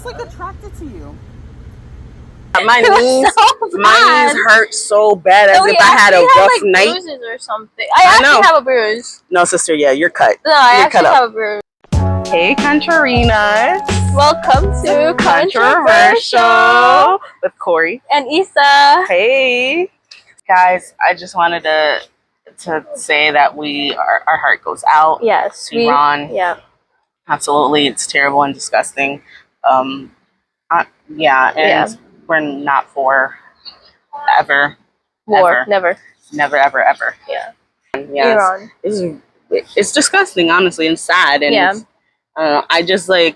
just like attracted to you. My knees hurt so bad as if I had a rough night. Bruises or something. I actually have a bruise. No, sister, yeah, you're cut. No, I actually have a bruise. Hey, Contrarinas. Welcome to Controversial with Corey and Issa. Hey, guys, I just wanted to say that our heart goes out. Yes, to Ron. Yeah, absolutely, it's terrible and disgusting. We're not for ever war, ever. Never, ever, ever. Yeah. Iran. It's disgusting, honestly, and sad. And I just I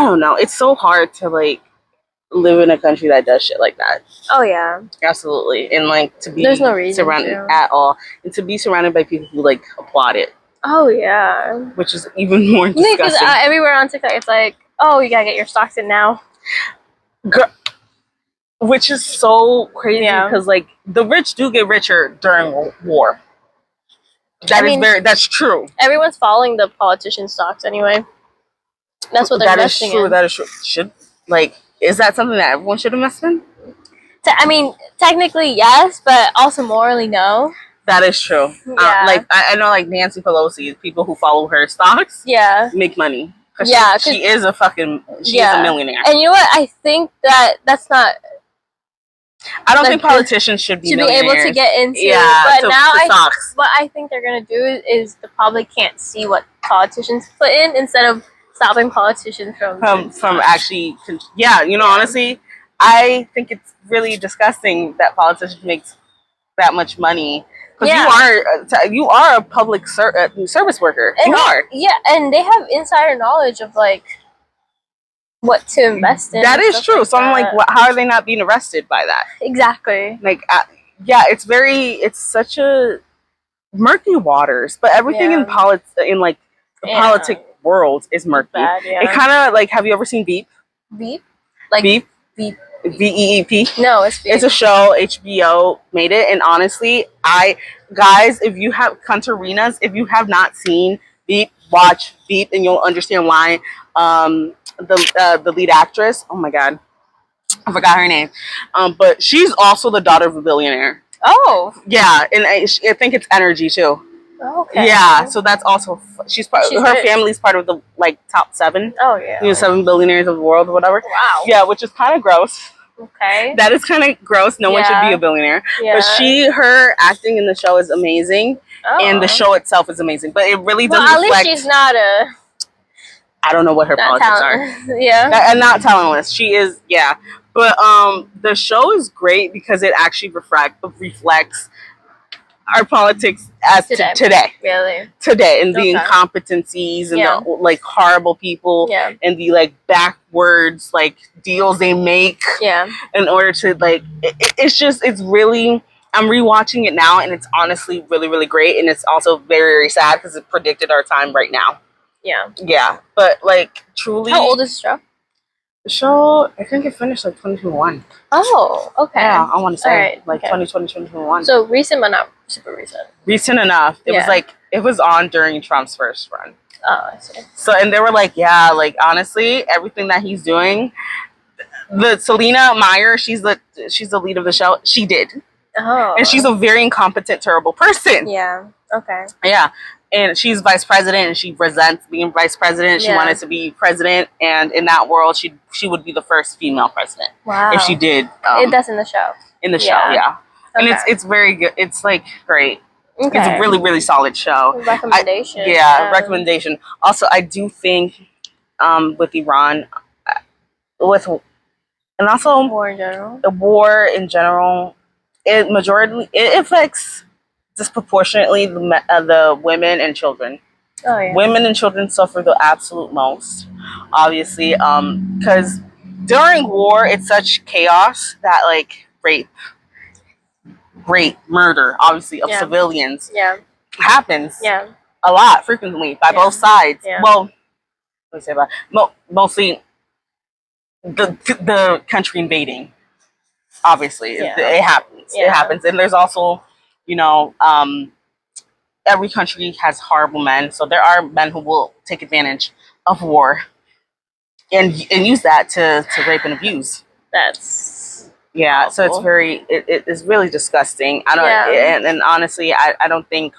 don't know. It's so hard to live in a country that does shit like that. Oh yeah, absolutely. And to be there's no reason surrounded at all, and to be surrounded by people who applaud it. Oh yeah, which is even more disgusting. Because everywhere on TikTok, it's oh, you gotta get your stocks in now. Girl, which is so crazy because the rich do get richer during war. That's true. Everyone's following the politician stocks anyway. That's what they're investing in. That is true. Is that something that everyone should invest in? Technically yes, but also morally no. That is true. Yeah. I know Nancy Pelosi, people who follow her stocks, make money. Yeah, she is a millionaire. And you know what? I think that's not. I don't think politicians should be able to get into. Yeah, but what I think they're gonna do is the public can't see what politicians put in instead of stopping politicians from actually. Honestly, I think it's really disgusting that politicians make that much money. Because you are a public service worker. You are. Yeah, and they have insider knowledge of what to invest in. That is true. So I'm how are they not being arrested by that? Exactly. It's such a murky waters. But everything in politic world is murky. It kind of have you ever seen Veep? Veep? Veep? Veep. VEEP? No, it's Veep. It's a show. HBO made it, and honestly, guys, if you have Contrarinas, if you have not seen Veep, watch Veep, and you'll understand why. The lead actress, oh my god, I forgot her name, but she's also the daughter of a billionaire. Oh, yeah, and I think it's Energy too. Okay. Yeah, so that's also her family's part of the top 7. Oh yeah. 7 billionaires of the world or whatever. Wow. Yeah, which is kind of gross. Okay. That is kind of gross. No one should be a billionaire. Yeah. But her acting in the show is amazing, and the show itself is amazing. But it really doesn't reflect. At least she's not a. I don't know what her politics are. Yeah. And not talentless. She is. Yeah. But the show is great because it actually reflects our politics as today. Really? Today, and the incompetencies and the horrible people and the backwards deals they make in order to it's really, I'm rewatching it now and it's honestly really, really great, and it's also very, very sad because it predicted our time right now. Yeah, but truly. How old is the show? The show, I think it finished 2021. Oh, okay. Yeah, I want to say 2020, 2021. So recent, but not super recent. Recent enough. It was it was on during Trump's first run. Oh, I see. So, and they were honestly, everything that he's doing, the Selena Meyer, she's the lead of the show. She did. Oh. And she's a very incompetent, terrible person. Yeah. Okay. Yeah. And she's vice president, and she resents being vice president. She wanted to be president, and in that world, she would be the first female president. Wow. If she did. That's in the show. In the show, yeah. And it's very good. It's great. Okay. It's a really, really solid show. Recommendation. Recommendation. Also, I do think with Iran, and also war in general. The war in general, it affects disproportionately the women and children. Oh yeah. Women and children suffer the absolute most, obviously, because during war it's such chaos that rape, murder, obviously, of civilians happens a lot, frequently, by both sides. Well, let's say mostly the country invading, obviously. It happens. It happens. And there's also, every country has horrible men, so there are men who will take advantage of war and use that to rape and abuse. That's awful. So it's very it's really disgusting. I don't and honestly I don't think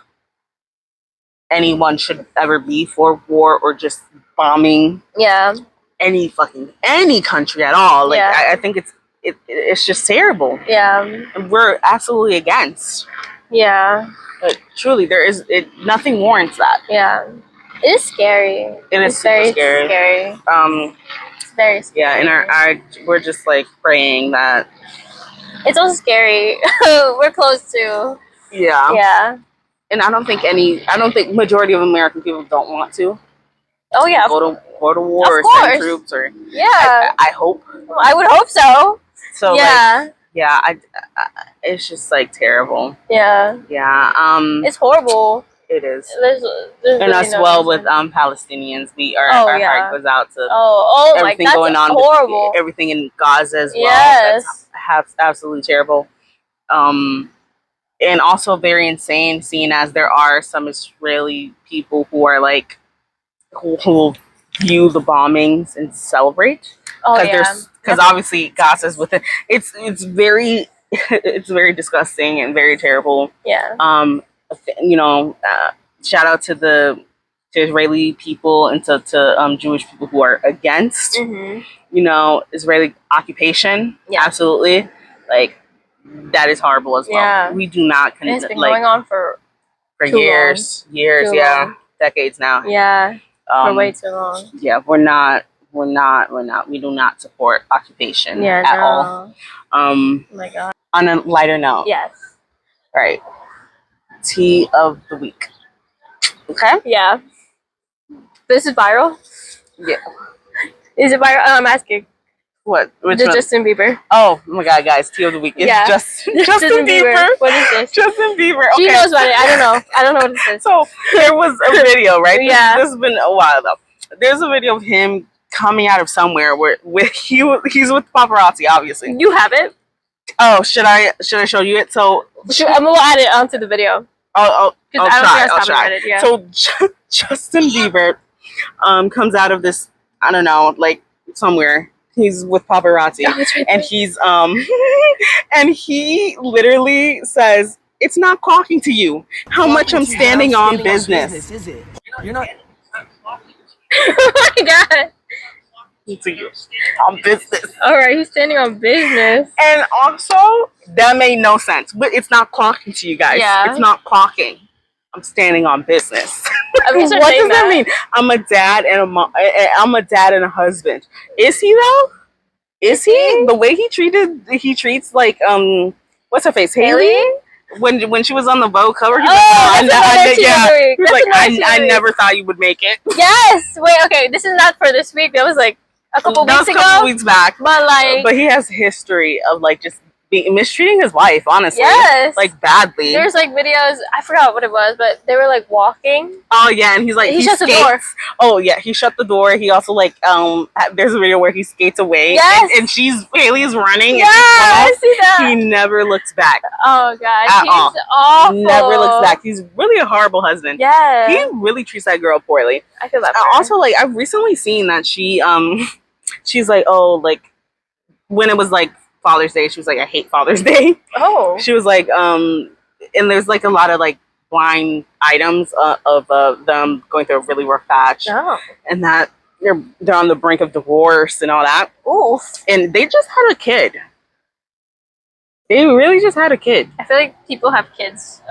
anyone should ever be for war or just bombing any country at all. Like I think it's just terrible. And we're absolutely against. But truly there is nothing warrants that. It is scary. It's very scary. It's very scary. And we're just like praying that it's also scary. We're close to. And I don't think majority of American people don't want to. Oh yeah. Go to war or send troops or I hope. I would hope so. So it's just like terrible. It's horrible. It is. There's and us with Palestinians, our heart goes out to everything going on. Horrible. Everything in Gaza as well. That's absolutely terrible. And also very insane, seeing as there are some Israeli people who are like who view the bombings and celebrate because obviously Gaza's within. It's very disgusting and very terrible. Shout out to the Israeli people and to Jewish people who are against Israeli occupation. Absolutely, like that is horrible as well. We do not it's been going on for years, decades now. For way too long. We do not support occupation at all. Oh my god. On a lighter note. Yes. Right. Tea of the week. Okay? Yeah. This is viral? Yeah. Is it viral? I'm asking. What? Which one? Justin Bieber. Oh my god, guys. Tea of the week. It's Justin Bieber. What is this? Justin Bieber. Okay. She knows about it. I don't know what it is. So there was a video, right? This has been a while though. There's a video of him coming out of somewhere where he's with paparazzi, obviously. You have it? Oh, should I show you it? So I'm gonna add it onto the video. I'll try. So Justin Bieber comes out of this, I don't know, like somewhere. He's with paparazzi, and he's and he literally says, "It's not talking to you. How much I'm standing on business." Is it? You're not. Oh my god. To you on business. Alright, he's standing on business. And also, that made no sense. But it's not clocking to you guys. It's not clocking. I'm standing on business. What does that mean? I'm a dad and a mom. I'm a dad and a husband. Is he though? Is he? The way he treats like what's her face? Haley? When she was on the Vogue cover, he was I never thought you would make it. Yes. Wait. Okay. This is not for this week. That was like a couple weeks back. But he has history of like just mistreating his wife, honestly. Yes. Like badly. There's like videos, I forgot what it was, but they were like walking. Oh yeah, and he's like he shuts the door. Oh yeah, he shut the door. He also like there's a video where he skates away. Yes. And Haley is running. Yeah, I see that. He never looks back. Oh god. At all. Awful. Never looks back. He's really a horrible husband. Yeah. He really treats that girl poorly. I feel that. Also, like I've recently seen that she's like, oh, like when it was like Father's Day, she was like, I hate Father's Day. Oh. She was like, and there's like a lot of like blind items of them going through a really rough patch. Oh. And that they're on the brink of divorce and all that. Oof. And they just had a kid. They really just had a kid. I feel like people have kids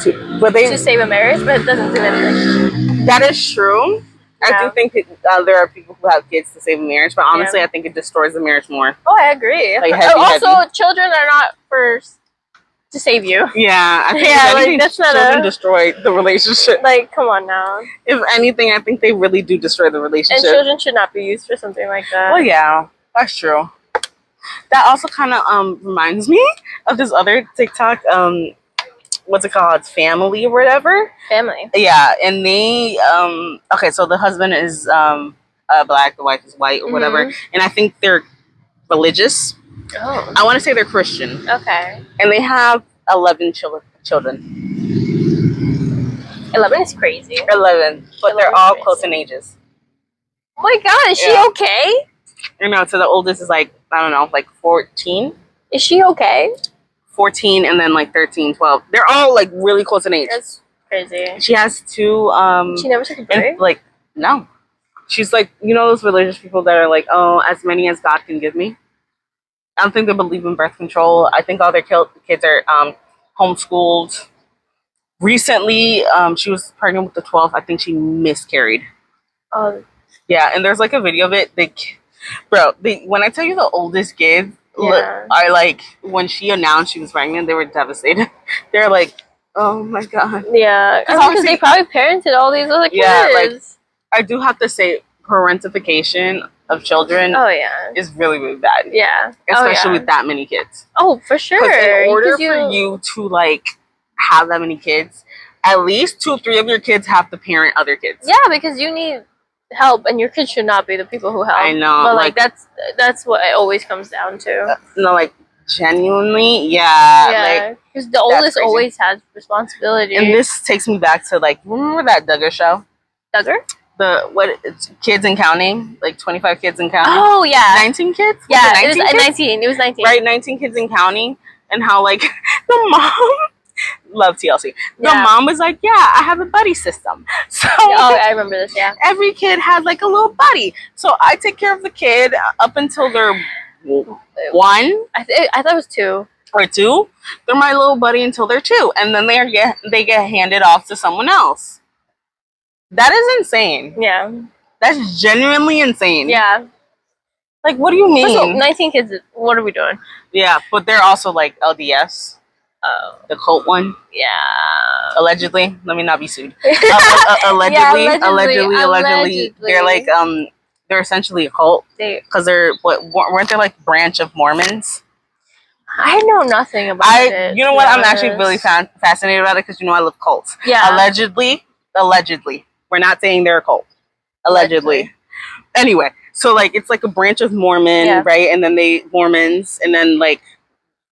to save a marriage, but it doesn't do anything. That is true. I do think there are people who have kids to save a marriage, but honestly, I think it destroys the marriage more. Oh, I agree. Like, also, children are not to save you. Yeah, I think if anything, children destroy the relationship. Like, come on now. If anything, I think they really do destroy the relationship. And children should not be used for something like that. Well, yeah, that's true. That also kind of reminds me of this other TikTok. What's it called? Family or whatever. Family. Yeah, and they okay, so the husband is black, the wife is white or whatever, and I think they're religious. Oh. I want to say they're Christian. Okay. And they have 11 children. 11 is crazy. 11, but they're all close in ages. Oh my god, is she okay? You know, so the oldest is like, I don't know, like 14. Is she okay? 14 and then like 13, 12. They're all like really close in age. That's crazy. She has 2. She never took a break? Like, no. She's like, you know, those religious people that are like, oh, as many as God can give me. I don't think they believe in birth control. I think all their kids are homeschooled. Recently, she was pregnant with the 12th. I think she miscarried. Oh. Yeah, and there's like a video of it. When I tell you the oldest kids are like, when she announced she was pregnant, they were devastated. They're like, oh my god. Yeah, because they probably parented all these other kids. Yeah, like, I do have to say, parentification of children is really, really bad. Yeah. Especially with that many kids. Oh, for sure. In order for you to, like, have that many kids, at least 2 or 3 of your kids have to parent other kids. Yeah, because you need help, and your kids should not be the people who help. I know. But, like that's what it always comes down to. No, like, genuinely, yeah. Because the oldest always has responsibility. And this takes me back to, like, remember that Duggar show? Duggar? It's Kids and Counting, like 25 Kids and Counting. Oh yeah, 19 kids. Yeah, it was 19. It was 19. Right, 19 Kids and Counting, and how like the mom, love TLC. The mom was like, "Yeah, I have a buddy system." So I remember this. Yeah, every kid has like a little buddy. So I take care of the kid up until they're 1. I thought it was 2 or 2. They're my little buddy until they're 2, and then they get handed off to someone else. That is insane. Yeah. That's genuinely insane. Yeah. Like, what do you mean? All, 19 kids, what are we doing? Yeah, but they're also, like, LDS. Oh. The cult one. Yeah. Allegedly. Let me not be sued. Allegedly. They're, like, they're essentially a cult. Because weren't they, like, branch of Mormons? I know nothing about it. You know what? I'm actually really fascinated about it because, you know, I love cults. Yeah. Allegedly. We're not saying they're a cult. Allegedly. Anyway, so like it's like a branch of Mormon, right? And then Mormons, and then like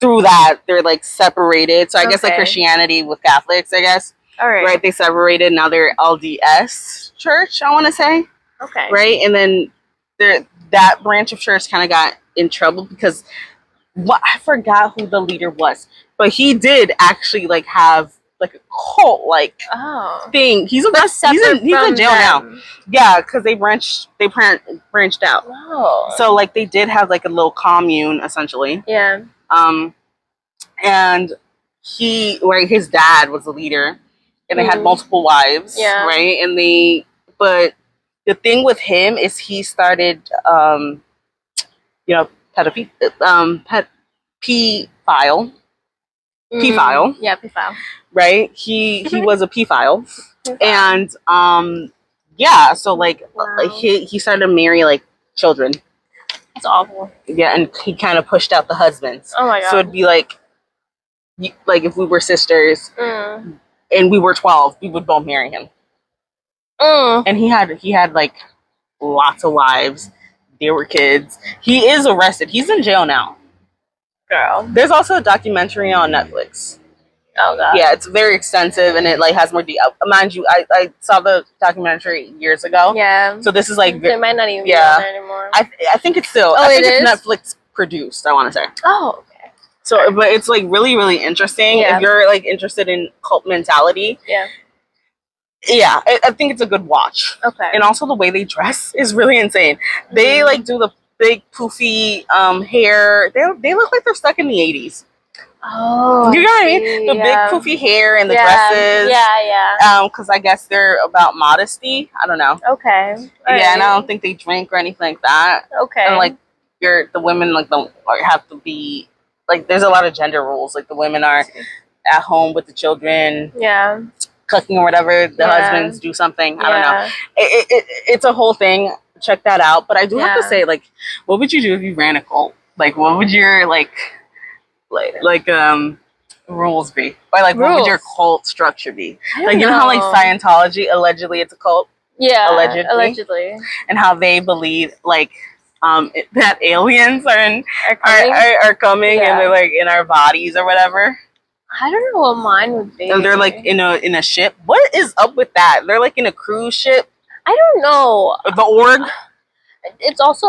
through that they're like separated. So I guess like Christianity with Catholics, I guess. All right. Right? They separated. Now they're LDS church, I want to say. Okay. Right? And then that branch of church kind of got in trouble because I forgot who the leader was, but he did actually like have like a cult like thing. He's in jail now. Yeah, because they branched out. Oh. So like they did have like a little commune essentially. Yeah. And his dad was the leader, and they had multiple wives. Yeah. Right, but the thing with him is he started pedophile. P-file. Yeah, P-file. Right? He was a P-file. And so like he started to marry like children. That's awful. Yeah, and he kind of pushed out the husbands. Oh my god. So it'd be like if we were sisters and we were 12, we would both marry him. And he had like lots of wives. There were kids. He is arrested. He's in jail now. Girl. There's also a documentary on Netflix. Oh god. Yeah, it's very extensive and it like has more mind you, I saw the documentary years ago. Yeah. So this is like it might not even be on there anymore. I think it's still it's Netflix produced, I want to say. Oh, okay. So but it's like really, really interesting. If you're like interested in cult mentality. Yeah. Yeah, I think it's a good watch. Okay. And also the way they dress is really insane. They like do the big poofy hair. They look like they're stuck in the 80s. Oh, you know what I mean? The big poofy hair and the dresses. Yeah. Because I guess they're about modesty. I don't know. Okay. And I don't think they drink or anything like that. Okay. And like the women like don't have to be like. There's a lot of gender rules. Like the women are at home with the children. Yeah. Cooking or whatever. The husbands do something. I don't know. It's a whole thing. Check that out. But I do have to say, like, what would you do if you ran a cult? Like, what would your rules be? Or like, what would your cult structure be? Like, you know how like Scientology allegedly it's a cult? Yeah, allegedly, and how they believe like that aliens are coming and they're like in our bodies or whatever. I don't know what mine would be. And they're like in a ship. What is up with that? They're like in a cruise ship. I don't know. The org. it's also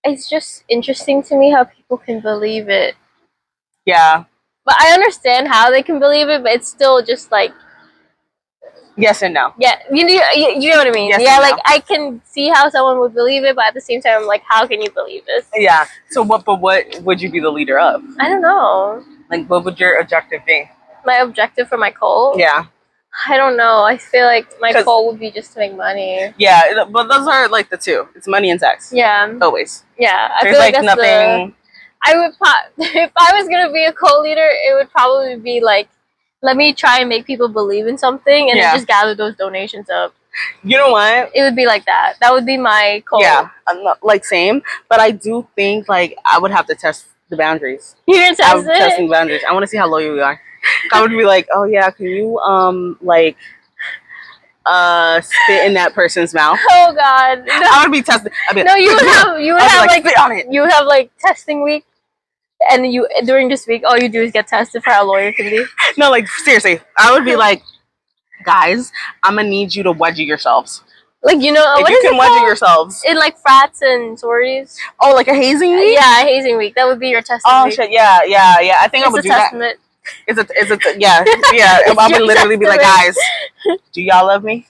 it's just interesting to me how people can believe it. Yeah. But I understand how they can believe it, but it's still just like yes and no. Yeah, you know what I mean. Yes yeah, like no. I can see how someone would believe it, but at the same time, I'm like, how can you believe this? Yeah. So what would you be the leader of? I don't know. Like, what would your objective be? My objective for my cult? Yeah. I don't know. I feel like my goal would be just to make money. Yeah, but those are like the two. It's money and sex. Yeah. Always. Yeah. There's I feel like nothing. I would if I was gonna be a co-leader, it would probably be like, let me try and make people believe in something, and then just gather those donations up. You know what? It would be like that. That would be my goal. Yeah, like same. But I do think like I would have to test the boundaries. You're gonna test it? Testing boundaries. I want to see how loyal you are. I would be like, oh yeah, can you like spit in that person's mouth? Oh God! No. I would be testing. No, you would have like spit on it. You would have like testing week, and during this week, all you do is get tested for how loyal you can be. No, like seriously, I would be like, guys, I'm gonna need you to wedgie yourselves. Like, you know, if you can wedgie yourselves in like frats and sororities. Oh, like a hazing week? Yeah, a hazing week. That would be your testing week. Shit, yeah. I think I would do testament. That. It's a yeah. I would literally be like, guys, do y'all love me?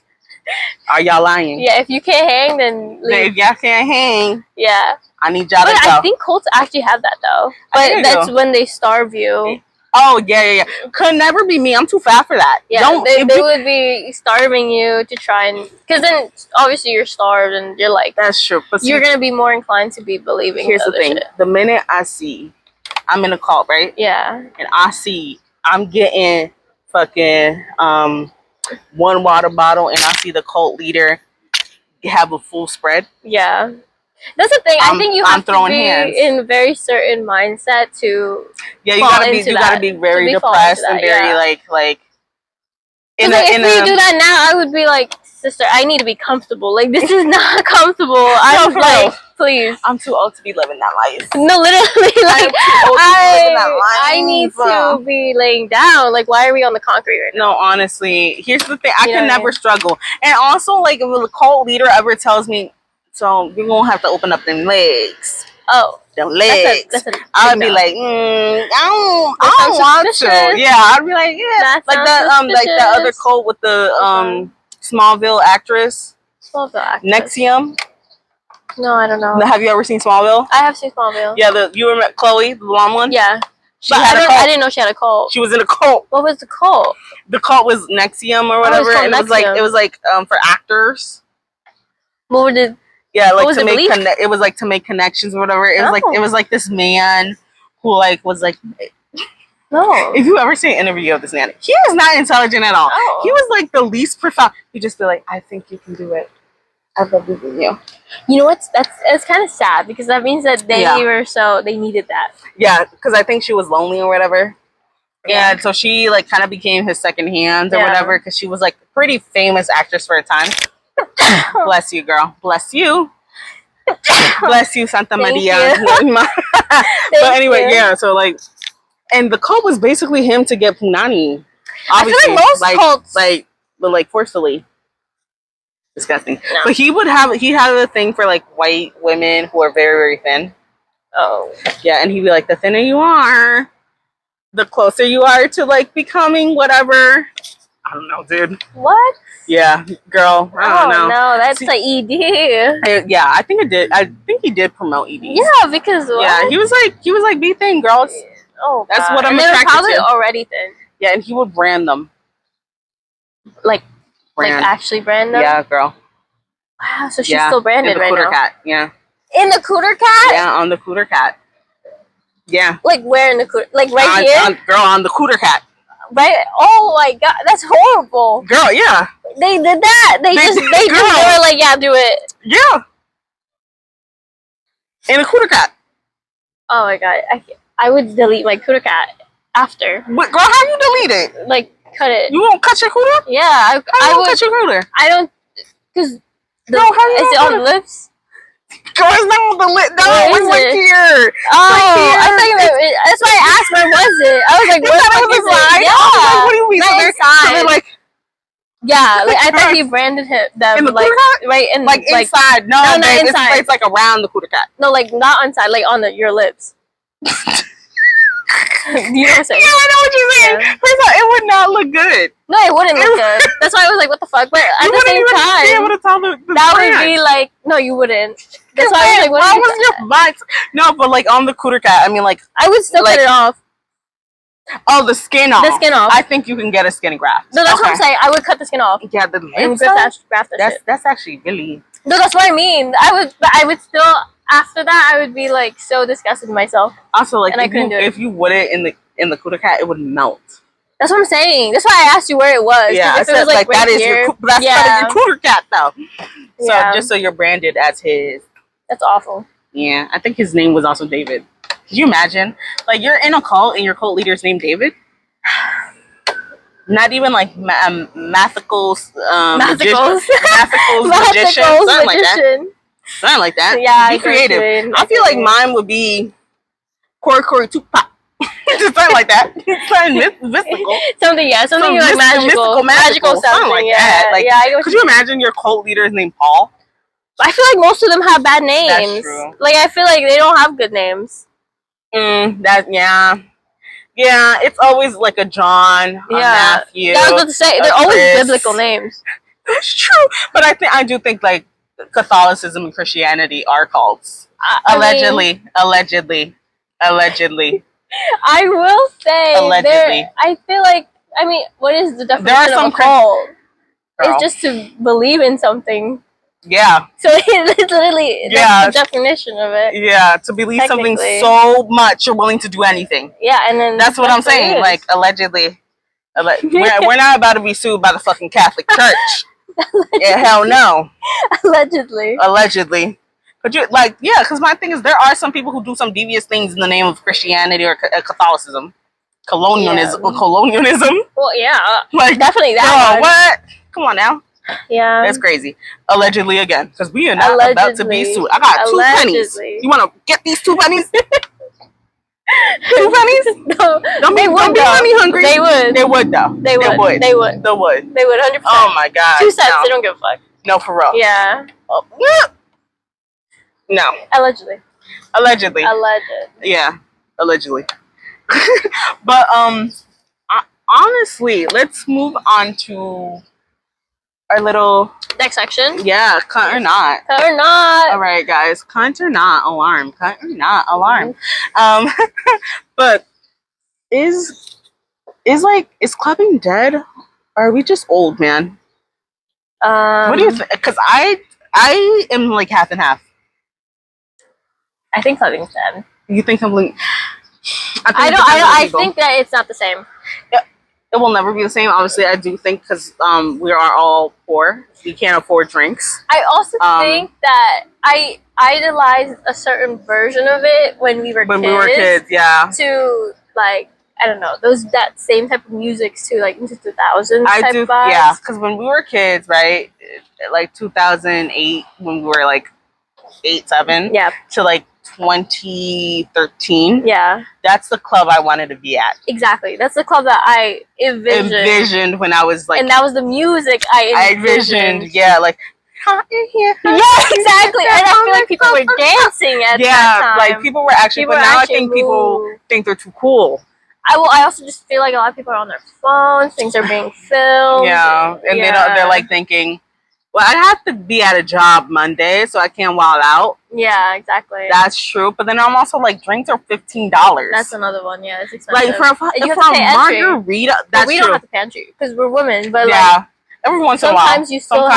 Are y'all lying? Yeah, if you can't hang, then leave. If y'all can't hang, yeah, I need y'all to go. I think cults actually have that though, but that's when they starve you. Oh yeah. Could never be me. I'm too fat for that. Yeah, they would be starving you to try and because then obviously you're starved and you're like that's true. But you're gonna be more inclined to be believing. Here's the thing: the minute I see, I'm in a cult, right? Yeah, and I see I'm getting fucking one water bottle, and I see the cult leader have a full spread. Yeah. That's the thing. I think you have to be in a very certain mindset to. Yeah, you gotta be very depressed and very like. If you do that now, I would be like, sister, I need to be comfortable. Like this is not comfortable. I'm like, please. I'm too old to be living that life. No, literally, like I need to be laying down. Like, why are we on the concrete right now? No, honestly, here's the thing. I can never struggle, and also like if a cult leader ever tells me. So you're gonna have to open up them legs. Oh, them legs. I would be like, I don't want to. Yeah, I'd be like, yeah, like the other cult with the Smallville actress. Smallville actress. NXIVM. No, I don't know. Have you ever seen Smallville? I have seen Smallville. Yeah, you remember Chloe, the blonde one? Yeah. I didn't know she had a cult. She was in a cult. What was the cult? The cult was NXIVM or whatever, and it was like for actors. What did? Yeah, like to make it was like to make connections or whatever. It was like this man who like was like. No. If you ever see an interview of this man, he is not intelligent at all. Oh. He was like the least profound. He just be like, I think you can do it. I believe in you. You know what? That's kind of sad because that means that they needed that. Yeah, because I think she was lonely or whatever. Yeah, and so she like kind of became his second hand or whatever because she was like a pretty famous actress for a time. Bless you, girl. Bless you. Bless you, Santa Maria. But anyway, yeah. So like, and the cult was basically him to get punani. Obviously, I feel like most cults, but forcefully. Disgusting. No. But he had a thing for like white women who are very, very thin. Oh. Yeah, and he'd be like, the thinner you are, the closer you are to like becoming whatever. I don't know, dude. What? Yeah, girl. I don't know. No, that's like ED. Yeah, I think it did. I think he did promote ED. Yeah, because yeah, he was like, be thin, girls. Oh, that's what I'm attracted to. Probably already thin. Yeah, and he would brand them. Like actually brand them. Yeah, girl. Wow, so she's still branded right now. Cat. Yeah. In the Cooter Cat. Yeah, on the Cooter Cat. Yeah. Like where in the Cooter? Like right here. Girl, on the Cooter Cat. Right? Oh my God, that's horrible. Girl, yeah. They did that. They were like, yeah, do it. Yeah. In a Cooter Cat. Oh my God, I would delete my Cooter Cat after. But girl, how you delete it? Like cut it. You won't cut your cooter? Yeah, I would cut your cooter. I don't, because is it on the lips? Girl, it's not on the lip. No, it's like here. Oh, I thought you meant, that's why I asked where was it. I was like, what the fuck is it? Yeah. What do you mean? So they're like, Yeah, like I thought he branded them in the like right in like inside. No, not inside. It's like around the Kuta cat. No, like not inside, like on your lips. You know what I'm saying? Yeah, I know what you're saying. Yeah. First of all, it would not look good. No, it wouldn't look good. That's why I was like, what the fuck? But at the same time, be able to tell the that brand. would be like, no, you wouldn't. That's why I was like, why was your mind? No, but like on the Kuta cat, I mean, like I would still cut it off. Oh, the skin off. The skin off. I think you can get a skin graft. No, that's what I'm saying. I would cut the skin off. Yeah, the and graft that shit. That's actually really. No, that's what I mean. I would still. After that, I would be like so disgusted with myself. Also, like if you would it in the Kuta cat, it would melt. That's what I'm saying. That's why I asked you where it was. Yeah, if it was like right that here, that's your Kuta cat though. So just so you're branded as his. That's awful. Yeah, I think his name was also David. Could you imagine? Like you're in a cult and your cult leader's named David. Not even like mathicals, magician, something like that. Something like that. Yeah, be creative. I feel like mine would be Corey Tupac. Something like that. Something mystical. Something like magical something like that. Like, could you imagine your cult leader is named Paul? I feel like most of them have bad names. That's true. Like I feel like they don't have good names. Yeah, it's always like a John, a Matthew. Yeah, I was about to say they're always biblical names. That's true, but I do think like Catholicism and Christianity are cults. Allegedly. I will say allegedly. I feel like what is the definition of a cult? It's just to believe in something. Yeah. So it's literally that's the definition of it. Yeah, to believe something so much you're willing to do anything. Yeah, and then that's what I'm saying. Like allegedly, we're not about to be sued by the fucking Catholic Church. Yeah, hell no. Allegedly. Could you because my thing is there are some people who do some devious things in the name of Christianity or Catholicism, colonialism. Well, yeah, like definitely that. What? Come on now. Yeah, that's crazy. Allegedly again, because we are not about to be sued. I got 2 pennies. You want to get these 2 pennies? 2 pennies? No, don't be money hungry. They would. They would though. They would. 100%. Oh my god. 2 cents. No. They don't give a fuck. No, for real. Yeah. No. Allegedly. Yeah. Allegedly. But honestly, let's move on to our little next section. Yeah, cunt or not. All right, guys, cunt or not alarm. Cunt or not alarm. But is clubbing dead? Or are we just old, man? What do you think? Because I am like half and half. I think clubbing's dead. You think something? I think that it's not the same. It will never be the same. Obviously, I do think because we are all poor. We can't afford drinks. I also think that I idolized a certain version of it when we were kids. Yeah. To like, I don't know, that same type of music to like into 2000s. Yeah, because when we were kids, right, like 2008, when we were like 8, 7. Yeah. To like 2013. Yeah. That's the club I wanted to be at. Exactly. That's the club that I envisioned when I was like, and that was the music I envisioned. Yeah, like yeah, exactly. And I feel like people were dancing at that time. Like people were actually, but now I think people think they're too cool. I also just feel like a lot of people are on their phones, things are being filmed. Yeah, and they're like thinking, well, I have to be at a job Monday, so I can't wild out. Yeah, exactly. That's true. But then I'm also like, drinks are $15. That's another one. Yeah, it's expensive. Like for a margarita, that's true. We don't have to pay entry because we're women. But like, every once in a while, sometimes you still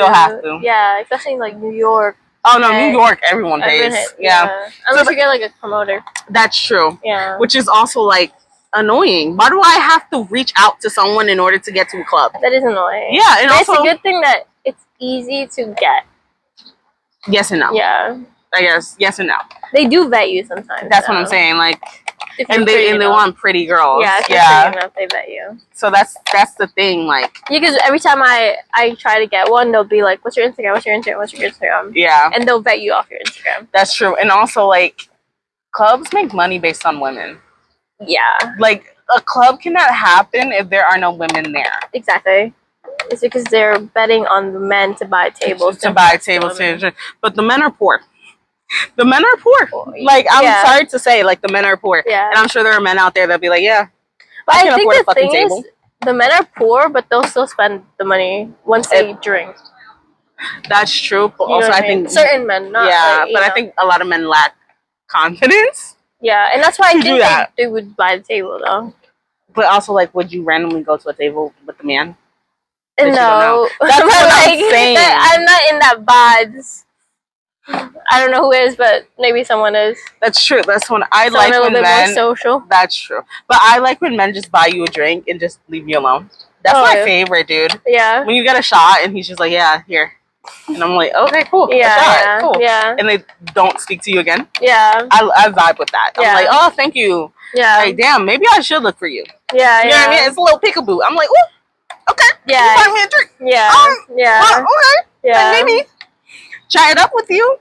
have to. Yeah, especially in like New York. Oh no, New York, everyone pays. Yeah, unless you get like a promoter. That's true. Yeah, which is also like annoying. Why do I have to reach out to someone in order to get to a club? That is annoying. Yeah, and also, it's a good thing that it's easy to get. Yes and no. Yeah. I guess yes and no. They do vet you sometimes. That's what I'm saying. Like, and they want pretty girls. Yeah, if you're pretty enough, they vet you. So that's the thing. Like, yeah, because every time I try to get one, they'll be like, "What's your Instagram? What's your Instagram? What's your Instagram?" Yeah, and they'll vet you off your Instagram. That's true. And also, like, clubs make money based on women. Yeah. Like, a club cannot happen if there are no women there. Exactly. Is it because they're betting on the men to buy tables? But the men are poor. The men are poor. Like, I'm sorry to say, like, the men are poor. Yeah. And I'm sure there are men out there that'll be like, yeah, but I think the thing is, the men are poor, but they'll still spend the money once they drink. That's true. But also, I think certain men, not I think a lot of men lack confidence. Yeah, and that's why I think they would buy the table, though. But also, like, would you randomly go to a table with the man? No. That's what I'm saying. I'm not in that vibes. I don't know who is, but maybe someone is. That's true. That's when I like when men. More social. That's true. But I like when men just buy you a drink and just leave me alone. That's my favorite, dude. Yeah. When you get a shot and he's just like, yeah, here. And I'm like, okay, cool. Yeah, cool. Yeah. And they don't speak to you again. Yeah. I vibe with that. I'm like, oh, thank you. Yeah. Like, damn, maybe I should look for you. Yeah. You know what I mean? It's a little peekaboo. I'm like, ooh, okay. Yeah. You buy me a drink. Yeah. Yeah. Well, okay. Yeah. Like, maybe try it up with you.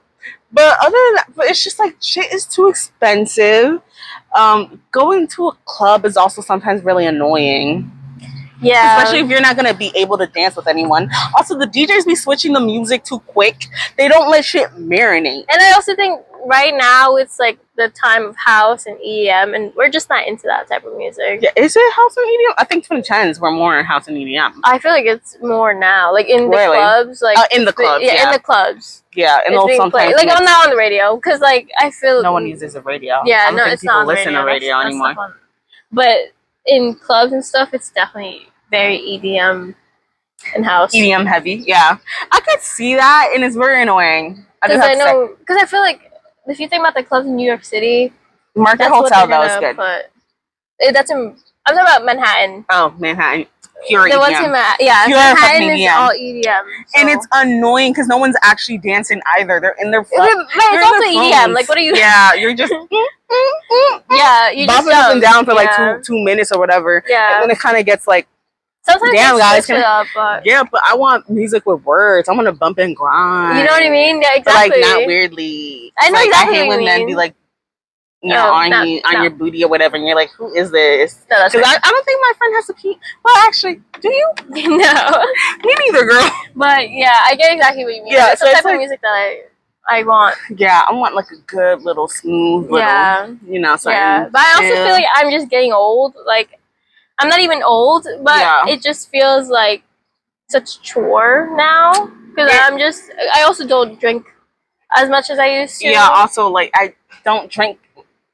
But other than that, but it's just like shit is too expensive. Going to a club is also sometimes really annoying. Yeah. Especially if you're not gonna be able to dance with anyone. Also, the DJs be switching the music too quick. They don't let shit marinate. And I also think right now it's like the time of house and EDM, and we're just not into that type of music. Yeah, is it house and EDM? I think 2010s were more in house and EDM. I feel like it's more now, like in the clubs, like in the clubs. Yeah, in the clubs. Yeah, and also sometimes like I'm not on the radio because like I feel no one uses a radio. Yeah, I don't think it's not on the listen to radio anymore. But in clubs and stuff, it's definitely very EDM and house. EDM heavy, yeah. I could see that, and it's very annoying. Because I feel like if you think about the clubs in New York City, Market Hotel though is good. That's in. I'm talking about Manhattan. Oh, Manhattan. Pure EDM. Manhattan is all EDM. So. And it's annoying because no one's actually dancing either. They're in their phones. It's also EDM. Like, what are you? Yeah, you're just yeah, you just bopping up and down for like two minutes or whatever. Yeah, and then it kind of gets like. Sometimes damn, guys, but yeah, but I want music with words. I want to bump and grind. You know what I mean? Yeah, exactly. But like not weirdly. I know exactly. I hate when men be like, you know, on your booty or whatever, and you're like, who is this? No, that's right. I don't think my friend has to pee. Well, actually, do you? No, me neither, girl. But yeah, I get exactly what you mean. Yeah, it's the type of music that I want. Yeah, I want like a good little smooth little, you know. Yeah, but I also feel like I'm just getting old. Like. I'm not even old, but it just feels like such chore now because I also don't drink as much as I used to. Yeah, also like I don't drink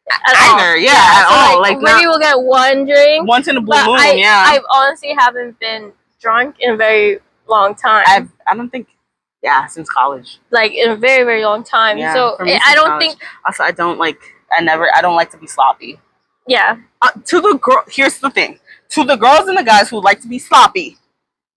either. Yeah, at all. Like maybe we'll get one drink once in a blue moon. I honestly haven't been drunk in a very long time. I don't think. Yeah, since college. Like in a very very long time. Yeah, so I don't think. Also, I don't like to be sloppy. Yeah. To the girl, here's the thing. To the girls and the guys who like to be sloppy,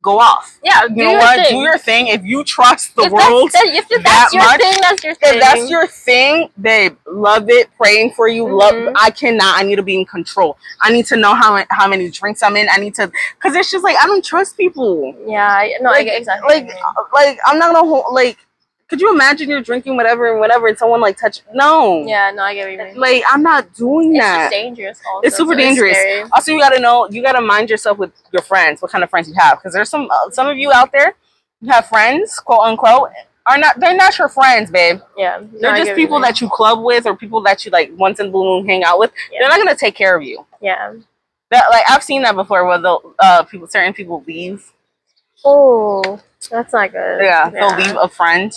go off. Yeah, you know what? Do your thing. If you trust the world if that's your thing, that's your thing. If that's your thing, babe, love it. Praying for you. Love. I cannot. I need to be in control. I need to know how many drinks I'm in. I need to, because it's just like I don't trust people. Yeah, I get exactly. Like I'm not gonna Could you imagine you're drinking whatever and someone like touch? No. Yeah, no, I get what you mean. Like I'm not doing that. It's just dangerous. Also, it's super dangerous. Also, you gotta mind yourself with your friends. What kind of friends you have? Because there's some of you out there, you have friends, quote unquote, they're not your friends, babe. Yeah, they're just people that you club with or people that you like once in a blue moon hang out with. Yeah. They're not gonna take care of you. Yeah. That I've seen that before where certain people leave. Oh, that's not good. Yeah, they'll leave a friend.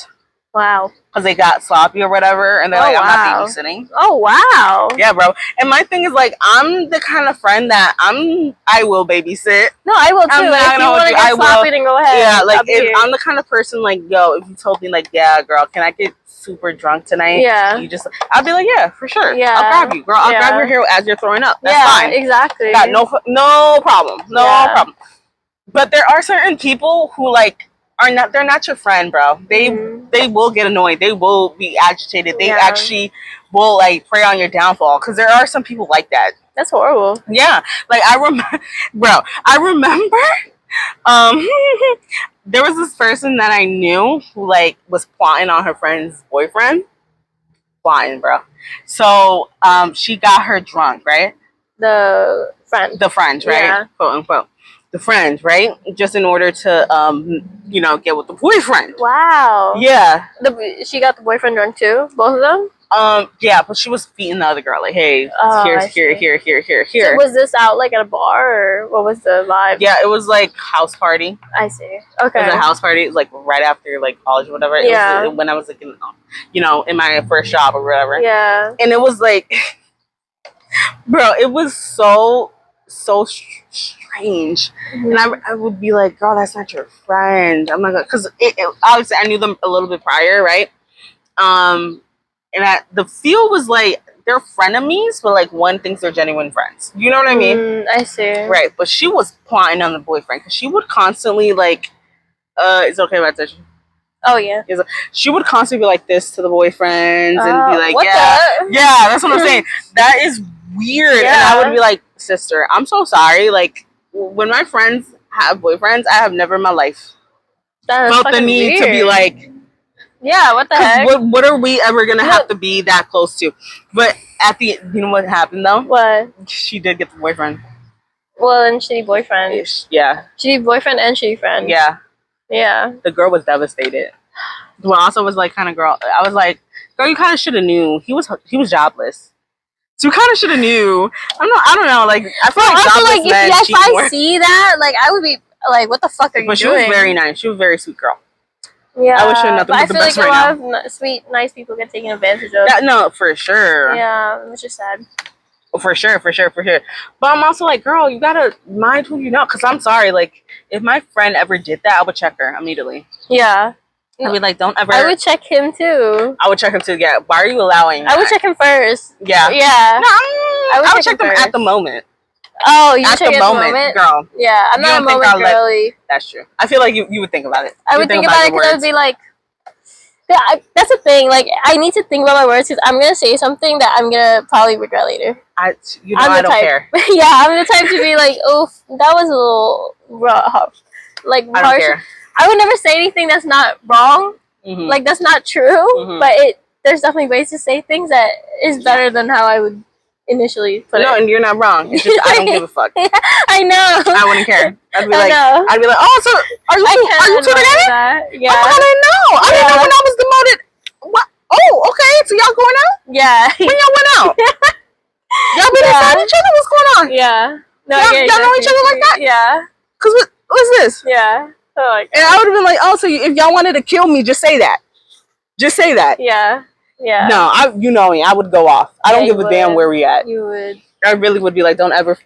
Wow. Because they got sloppy or whatever, and they're like, I'm not babysitting. Oh, wow. Yeah, bro. And my thing is, like, I'm the kind of friend that I will babysit. No, I will, too. If you want to get sloppy, then go ahead. Yeah, like, I'm the kind of person, like, yo, if you told me, like, yeah, girl, can I get super drunk tonight? Yeah. I'll be like, yeah, for sure. Yeah. I'll grab you, girl. I'll grab your hair as you're throwing up. That's fine. Yeah, exactly. Got no problem. No problem. But there are certain people who, like, they're not your friend, bro. They will get annoyed. They will be agitated. They actually will like prey on your downfall because there are some people like that. That's horrible. Yeah, like I remember there was this person that I knew who like was plotting on her friend's boyfriend. Plotting, bro. So she got her drunk, right? The friend, right? Yeah. Quote unquote. the friend, right? Just in order to, get with the boyfriend. Wow. Yeah. She got the boyfriend drunk too? Both of them? Yeah, but she was beating the other girl. Like, hey, here. So was this out like at a bar, or what was the vibe? Yeah, it was like house party. I see. Okay. It was a house party. It was like right after like college or whatever. Yeah. It was when I was like, in my first job or whatever. Yeah. And it was like, bro, it was so strange. Mm-hmm. And I would be like, girl, that's not your friend. I'm not gonna, because obviously I knew them a little bit prior, right? And the feel was like they're frenemies, but like one thinks they're genuine friends. You know what I mean? I see. Right, but she was plotting on the boyfriend because she would constantly like, it's okay if I touch you. Oh yeah. She would constantly be like this to the boyfriends and be like, yeah, that's what I'm saying. That is weird. Yeah. And I would be like, sister, I'm so sorry. Like when my friends have boyfriends, I have never in my life felt the need to be like. Yeah, what the heck? What are we ever gonna have to be that close to? But you know what happened though? What? She did get the boyfriend. Well, and shitty boyfriend. Yeah. Shitty boyfriend and shitty friend. Yeah. Yeah. The girl was devastated. Well, also was like kind of girl. I was like, girl, you kind of should have knew. He was jobless. So you kind of should have knew. I don't know. Like I feel like also like if I see that, like I would be like, what the fuck are you doing? But she was very nice. She was a very sweet girl. Yeah, I wish her nothing but the best right now. I feel like a lot of sweet, nice people get taken advantage of. No, for sure. Yeah, which is sad. For sure. But I'm also like, girl, you gotta mind who you know. Because I'm sorry, like, if my friend ever did that, I would check her immediately. Yeah. I'd be like, don't ever. I would check him too. I would check him too, yeah. Why are you allowing that? I would check him first. Yeah. Yeah. No, I would check them at the moment. Oh, you at check the moment, girl. Yeah, I'm not a moment girly. That's true. I feel like you would think about it. I would think about it because I would be like, yeah, that's the thing. Like, I need to think about my words because I'm gonna say something that I'm gonna probably regret later. I don't care. Yeah, I'm the type to be like, oh, that was a little rough. Like, I don't care. I would never say anything that's not wrong. Mm-hmm. Like, that's not true. Mm-hmm. But there's definitely ways to say things that is better than how I would initially put it. No, and you're not wrong. It's just I don't give a fuck. I know. I wouldn't care. I'd be like, oh, so are you two together? Yeah. Oh, I didn't know. I didn't know when I was demoted. What? Oh, okay. So y'all going out? Yeah. When y'all went out? Y'all been inside each other? What's going on? Yeah. No, y'all know each other like that? Yeah. Cause what's this? Yeah. Oh, and I would have been like, oh, so if y'all wanted to kill me, just say that. Just say that. Yeah. Yeah. No, you know me. I would go off. I don't give a damn where we at. You would. I really would be like, don't ever.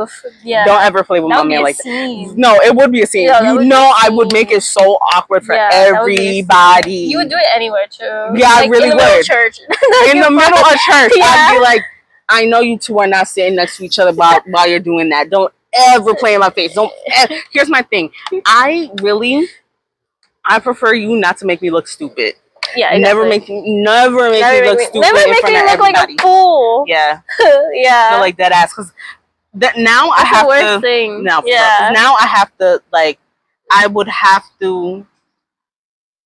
Oof, yeah. Don't ever play with my man like that. No, it would be a scene. Yeah, I would make it so awkward for everybody. You would do it anywhere too. Yeah, I really would. In the middle of church. In the middle of church, I'd be like, I know you two are not sitting next to each other while you're doing that. Don't ever play in my face. Here's my thing. I prefer you not to make me look stupid. Yeah, exactly. Never make me look stupid. Never make me look like a fool. Yeah. Yeah. No, like that ass, because now I have to. Thing. No, now I have to I would have to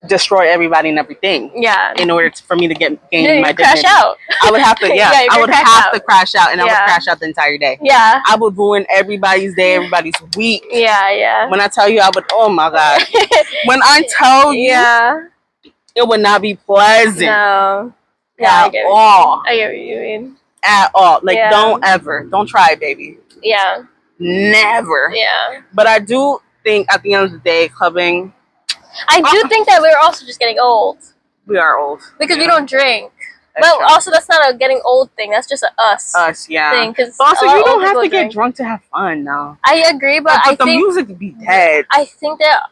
destroy everybody and everything. Yeah. In order for me to gain my dignity. Crash out. I would have to. Yeah. I would have to crash out, and I would crash out the entire day. Yeah. I would ruin everybody's day, everybody's week. Yeah. Yeah. When I tell you, I would. Oh my god. When I tell you. Yeah. It would not be pleasant. No. Yeah, at all. I get what you mean. At all. Like, don't try it, baby. Yeah. Never. Yeah. But I do think at the end of the day, clubbing. I do think that we're also just getting old. We are old. Because we don't drink. But also, that's not a getting old thing. That's just us yeah. thing. But also, you don't have to get drunk to have fun now. I agree, but I think... the music would be dead. I think that...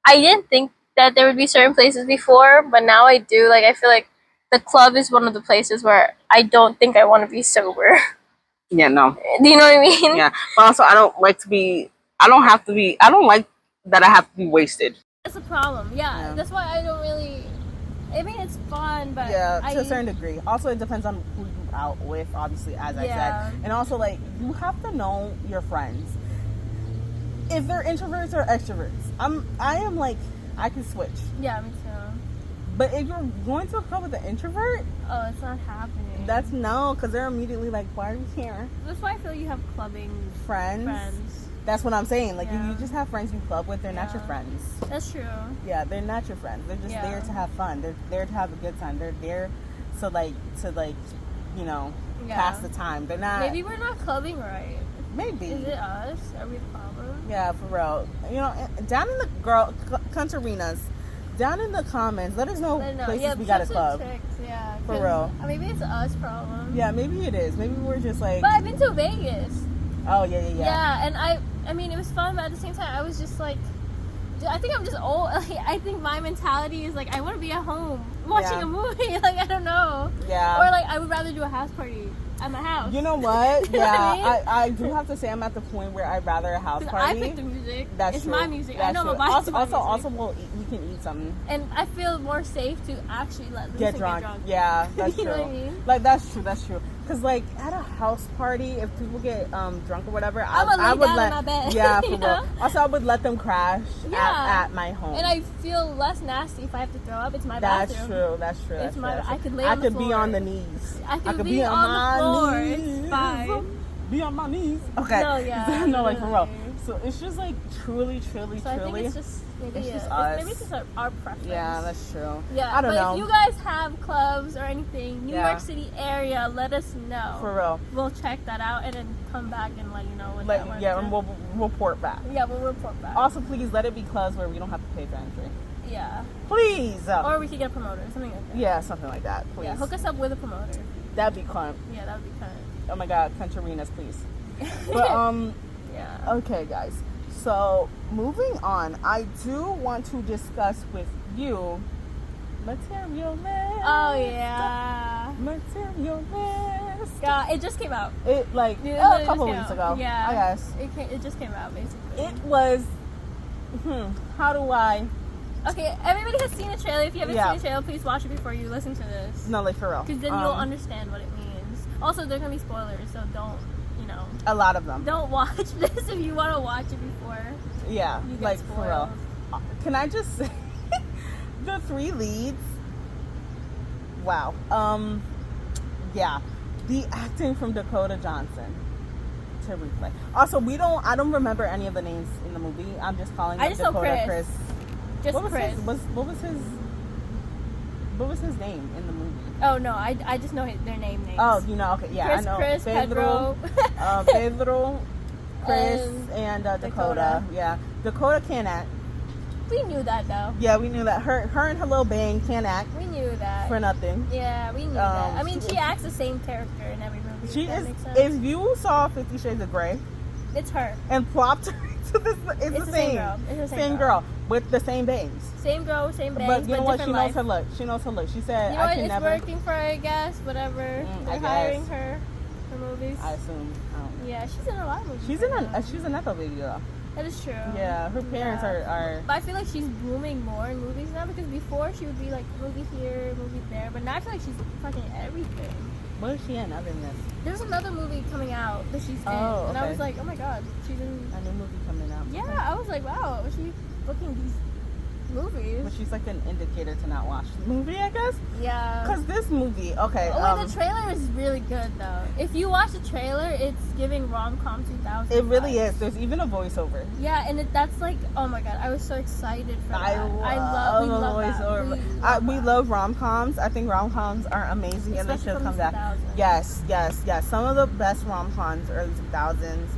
I didn't think that there would be certain places before, but now I do. Like, I feel like the club is one of the places where I don't think I want to be sober. Yeah, no. Do you know what I mean? Yeah. But also, I don't like that I have to be wasted. That's a problem. Yeah. That's why I don't really... I mean, it's fun, but... Yeah, to a certain degree. Also, it depends on who you're out with, obviously, as I said. And also, like, you have to know your friends. If they're introverts or extroverts. I am like... I can switch. Yeah, me too. But if you're going to a club with an introvert... Oh, it's not happening. That's no, because they're immediately like, why are you here? That's why I feel you have clubbing friends. That's what I'm saying. Like, you just have friends you club with. They're not your friends. That's true. Yeah, they're not your friends. They're just there to have fun. They're there to have a good time. They're there to you know, pass the time. They're not. Maybe we're not clubbing right. Maybe. Is it us? Are we the problem? Yeah, for real. You know, down in the Cuntarinas, down in the comments, let us know places we got to club. Yeah, for real. Maybe it's us problem. Yeah, maybe it is. Maybe we're just like. But I've been to Vegas. Oh yeah. Yeah, and I mean it was fun, but at the same time I was just like, I think I'm just old. I think my mentality is like I want to be at home watching a movie. Like I don't know. Yeah. Or like I would rather do a house party at my house. You know what? Yeah, I, mean? I do have to say I'm at the point where I'd rather a house party. I pick the music. That's it's true. my music. That's I know true. my music. Also, we can eat something. And I feel more safe to actually let loose get drunk. Yeah, that's you true. know what I mean? Like that's true. Because like at a house party, if people get drunk or whatever, I would let my bed. Yeah, for real. Also, I would let them crash at my home. And I feel less nasty if I have to throw up. It's my bathroom. That's true. It's my. I could lay on the floor. I could be on the knees. I could be on the floor. It's fine. Be on my knees. Okay. No, yeah. No, like for real. So it's just like truly. I think it's just maybe it's just us. Maybe it's just our preference. Yeah, that's true. Yeah, I don't know. If you guys have clubs or anything, New York City area, let us know. For real. We'll check that out and then come back and let you know when that works. Yeah, and we'll report back. Yeah, we'll report back. Also, please let it be clubs where we don't have to pay for entry. Yeah. Please. Or we could get a promoter, something like that. Yeah, something like that. Please. Yeah, hook us up with a promoter. That'd be fun. Yeah, that would be fun. Oh my God, Cuntarinas, please. But yeah. Okay, guys. So moving on, I do want to discuss with you Materialist. Oh yeah. Materialist. God, it just came out. It like a couple weeks ago. Yeah. I guess. It just came out basically. It was. How do I? Okay, everybody has seen a trailer. If you haven't seen a trailer, please watch it before you listen to this. No, like for real. Because then you'll understand what it means. Also, there's gonna be spoilers, so don't. A lot of them. Don't watch this if you want to watch it before. Yeah, you get like spoiled. for real. Can I just say the 3 leads? Wow. Yeah, the acting from Dakota Johnson to replay. Also, I don't remember any of the names in the movie. I'm just calling them Dakota Chris. Just what was Chris. What was his name in the movie? Oh no, I just know their names. Oh, you know, okay, yeah, Chris, I know. Chris, Pedro, Chris, and Dakota. Yeah, Dakota can act. We knew that though. Yeah, we knew that. Her and her little bang can act. We knew that. For nothing. Yeah, we knew that. I mean, she acts the same character in every movie. She is. If you saw 50 Shades of Grey, it's her. And plopped her to this. It's the same girl. It's the same girl with the same bangs. Same girl, same bangs. But you know what? She knows life. her look. She knows her look. She said, you know "I can it's never." It's working for her, I guess. Whatever. They're hiring her for movies. I assume. Yeah, she's in a lot of movies. She's an Ethel baby girl. That is true. Yeah, her parents are. But I feel like she's booming more in movies now because before she would be like movie here, movie there, but now I feel like she's fucking everything. What is she in other than this? There's another movie coming out that she's in, and I was like, oh my god, she's in a new movie coming out. Yeah, I was like, wow, she's booking these movies. But she's like an indicator to not watch the movie, I guess. Yeah. Because this movie, okay. The trailer is really good though. If you watch the trailer, it's giving rom-com 2000. It really is. There's even a voiceover. Yeah, and that's like, oh my god, I was so excited for that. We love voiceover. We love rom-coms. I think rom-coms are amazing, and they should come back. Yes. Some of the best rom-coms early 2000s.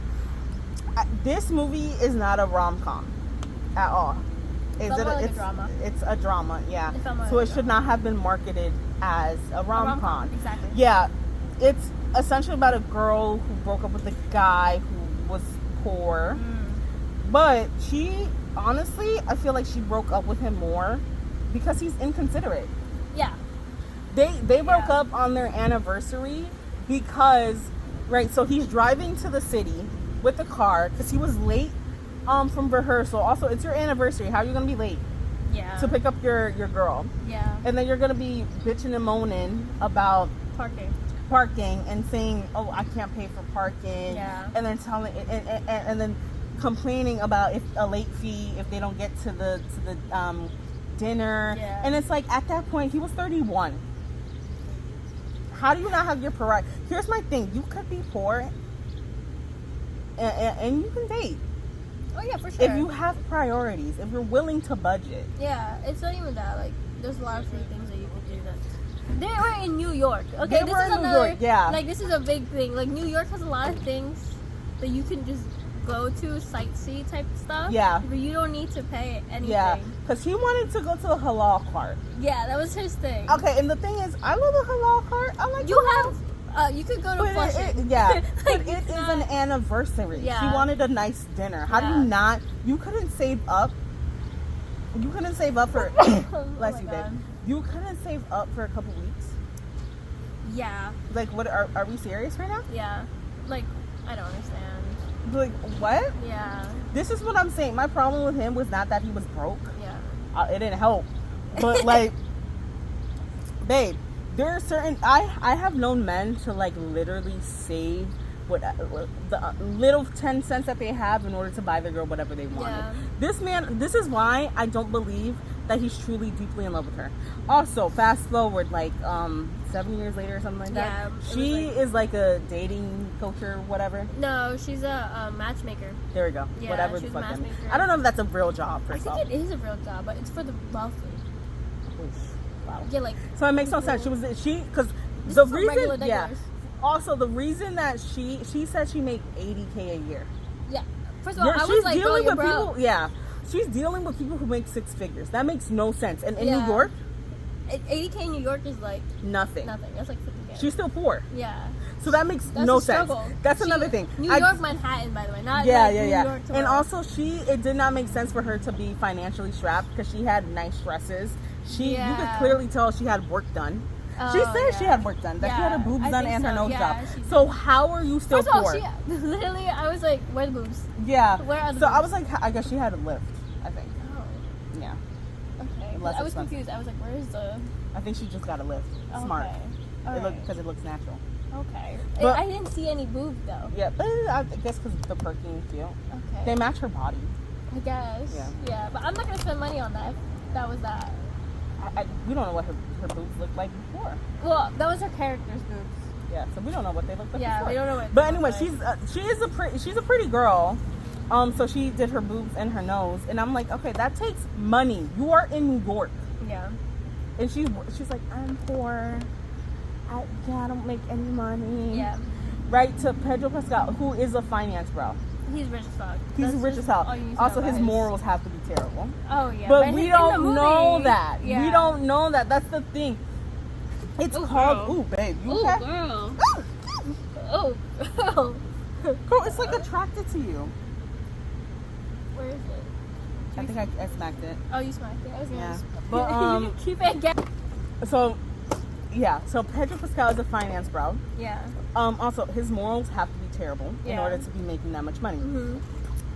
This movie is not a rom-com at all. It's a drama. It's a drama, yeah. So it should not have been marketed as a rom-com. Exactly. Yeah, it's essentially about a girl who broke up with a guy who was poor. But she, honestly, I feel like she broke up with him more because he's inconsiderate. Yeah. They broke up on their anniversary because, right, so he's driving to the city with the car because he was late from rehearsal. Also, it's your anniversary. How are you gonna be late? Yeah. To pick up your girl. Yeah. And then you're gonna be bitching and moaning about parking and saying, "Oh, I can't pay for parking." Yeah. And then telling and then complaining about if a late fee if they don't get to the dinner. Yeah. And it's like at that point he was 31. How do you not have your pride? Here's my thing: you could be poor and you can date. Oh yeah, for sure. If you have priorities, if you're willing to budget. Yeah, it's not even that. Like, there's a lot of free things that you can do. That they were in New York. Okay, this is another. New York, yeah. Like, this is a big thing. Like, New York has a lot of things that you can just go to, sightsee type stuff. Yeah. But you don't need to pay anything. Yeah, because he wanted to go to the halal cart. Yeah, that was his thing. Okay, and the thing is, I love the halal cart. I like you have. You could go to Flushing. Yeah, like, but it is an anniversary. Yeah. She wanted a nice dinner. How do you not? You couldn't save up. You couldn't save up for. Bless you, babe. You couldn't save up for a couple weeks. Yeah. Like, what? Are we serious right now? Yeah. Like, I don't understand. Like, what? Yeah. This is what I'm saying. My problem with him was not that he was broke. Yeah. It didn't help. But, like, babe, there are certain... I have known men to, like, literally save the little 10 cents that they have in order to buy their girl whatever they wanted. Yeah. This man... This is why I don't believe that he's truly deeply in love with her. Also, fast forward, like, 7 years later or something like that. Yeah, she is like a dating coach or whatever. No, she's a matchmaker. There we go. Yeah, whatever the fuck that means. I don't know if that's a real job. I think it is a real job, but it's for the wealthy. Wow. Yeah, like. So it makes no sense. Because the reason. Yeah. Also, the reason that she said she made $80K a year. Yeah. First of all, I was like, dealing with people. Yeah. She's dealing with people who make six figures. That makes no sense. And in New York, $80K in New York is like nothing. That's like $50K. She's still poor. Yeah. So that makes no sense. That's another thing. New York, Manhattan, by the way, not New York. And also, it did not make sense for her to be financially strapped because she had nice dresses. You could clearly tell she had work done. She said she had work done. That she had her boobs done and her nose job. So how are you still poor? First of all, literally, I was like, where are the boobs? Yeah. Where are the boobs? I was like, I guess she had a lift, I think. Oh. Yeah. Okay. I was confused. I was like, where is the... I think she just got a lift. Smart. Because it looks natural. Okay. But I didn't see any boobs, though. Yeah, but I guess because the perking feel. Okay. They match her body. I guess. Yeah, but I'm not going to spend money on that if that was that. We don't know what her boobs looked like before. Well, that was her character's boobs. Yeah, so we don't know what they look like before. Yeah, we don't know what. But anyway, she's a pretty girl. So she did her boobs and her nose, and I'm like, okay, that takes money. You are in New York. Yeah. And she's like, I'm poor. I don't make any money. Yeah. Right, to Pedro Pascal, who is a finance bro. He's rich as fuck. He's rich as hell. Also, his morals have to be terrible. Oh, yeah. But we don't know that. Yeah. We don't know that. That's the thing. It's called... Girl. Ooh, babe. You okay? Girl. Oh, girl. Girl, it's like attracted to you. Where is it? I think I smacked it. Oh, you smacked it. I was gonna But, keep it again. So Pedro Pascal is a finance bro. Yeah. Also, his morals have to be terrible in order to be making that much money. Mm-hmm.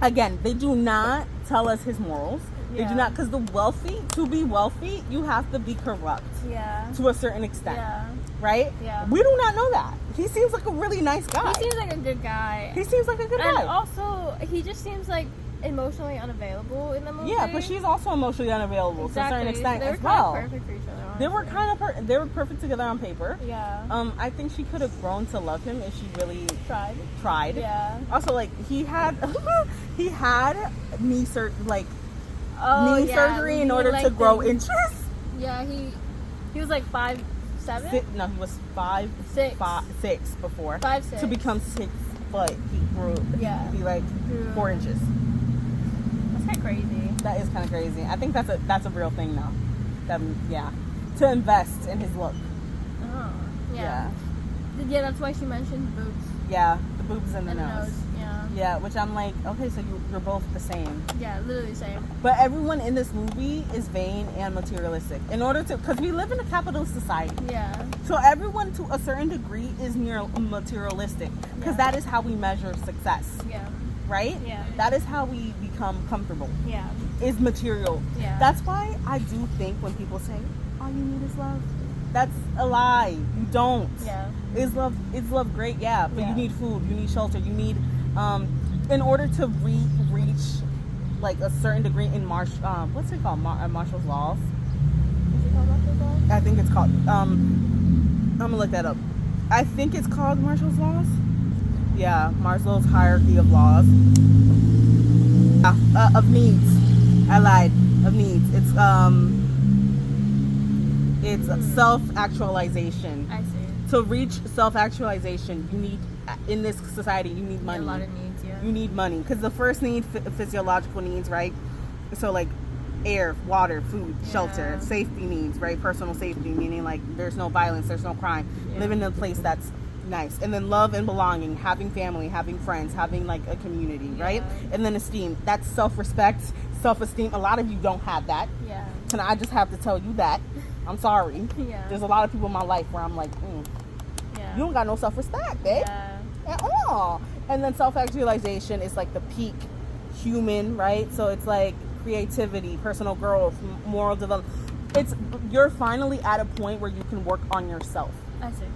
Again, they do not tell us his morals. They do not, because to be wealthy, you have to be corrupt. Yeah. To a certain extent. Yeah. Right? Yeah. We do not know that. He seems like a really nice guy. He seems like a good guy. He seems like a good guy. And also, he just seems like emotionally unavailable in the movie. Yeah, but she's also emotionally unavailable to a certain extent as well. They were kind of perfect for each other, honestly. They were perfect together on paper. Yeah. I think she could have grown to love him if she really tried. Yeah. Also, like, he had knee surgery in order to grow inches. Yeah, he was like 5'7". No, he was 5'6" before. 5'6". To become 6 foot, he grew. Yeah. He 4 inches. That's kind of crazy. That is kind of crazy. I think that's a real thing now. To invest in his look. Oh. Yeah. Yeah, that's why she mentioned boobs. Yeah, the boobs and the nose. Yeah. Yeah, which I'm like, okay, so you're both the same. Yeah, literally the same. But everyone in this movie is vain and materialistic. Because we live in a capitalist society. Yeah. So everyone to a certain degree is materialistic. Because that is how we measure success. Yeah. Right? Yeah. That is how we become comfortable. Yeah. Is material. Yeah. That's why I do think when people say, all you need is love. That's a lie. You don't. Yeah. Is love great? Yeah. But you need food. You need shelter. You need, in order to reach like a certain degree in what's it called? Marshall's Laws. Is it called Marshall's Laws? I think it's called, I'm gonna look that up. I think it's called Marshall's Laws. Yeah. Maslow's hierarchy of laws. Of needs. I lied. Of needs. It's self-actualization. I see. To reach self-actualization, you need, in this society, you need money. A lot of needs, yeah. You need money. Because the first need, physiological needs, right? So, like, air, water, food, shelter, safety needs, right? Personal safety, meaning, like, there's no violence, there's no crime. Living in a place that's nice. And then love and belonging, having family, having friends, having, like, a community, right? And then esteem. That's self-respect, self-esteem. A lot of you don't have that. Yeah. And I just have to tell you that. I'm sorry. Yeah. There's a lot of people in my life where I'm like, you don't got no self-respect, babe. At all. And then self-actualization is like the peak human, right? So it's like creativity, personal growth, moral development. You're finally at a point where you can work on yourself. I see.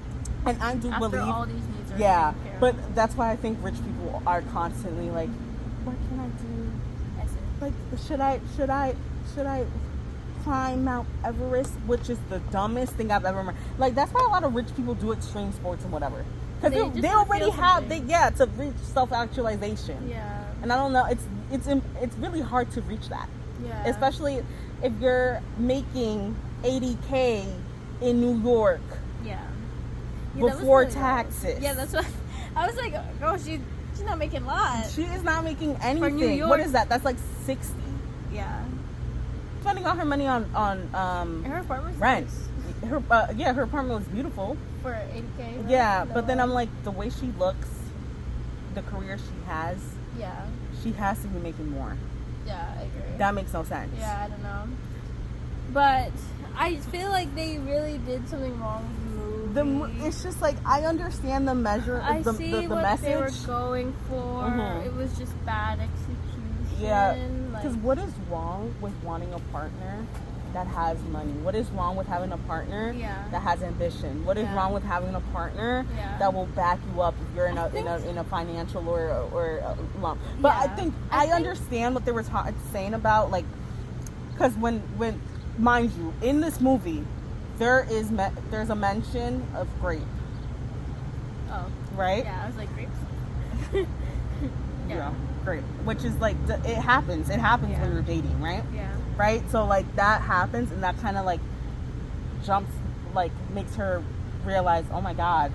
And I do After believe, all these needs are taken care of. but that's why I think rich people are constantly like, what can I do? I see. Like, should I climb Mount Everest, which is the dumbest thing I've ever heard. Like, that's why a lot of rich people do extreme sports and whatever, because they already have to reach self-actualization. Yeah. And I don't know, it's really hard to reach that. Yeah. Especially if you're making $80K in New York. Yeah. Before really taxes. Low. Yeah, that's what I was like. Oh, she's not making a lot. She is not making anything. For New York. What is that? That's like 60. Yeah. Spending all her money on her apartment rent. Her apartment was beautiful for $80K. Right? Yeah, but then I'm like, the way she looks, the career she has. Yeah. She has to be making more. Yeah, I agree. That makes no sense. Yeah, I don't know. But I feel like they really did something wrong with the movie. It's just like, I understand the measure, the what message they were going for. Mm-hmm. It was just bad execution. Yeah, because what is wrong with wanting a partner that has money? What is wrong with having a partner that has ambition? What is wrong with having a partner that will back you up if you're in a financial or a lump? But I think I understand what they were saying about, like, because when mind you, in this movie, there's a mention of grape. Oh. Right? Yeah, I was like, grapes? Yeah, grape. Which is like, it happens. It happens when you're dating, right? Yeah. Right? So, like, that happens, and that kind of, like, jumps, like, makes her realize, oh my God,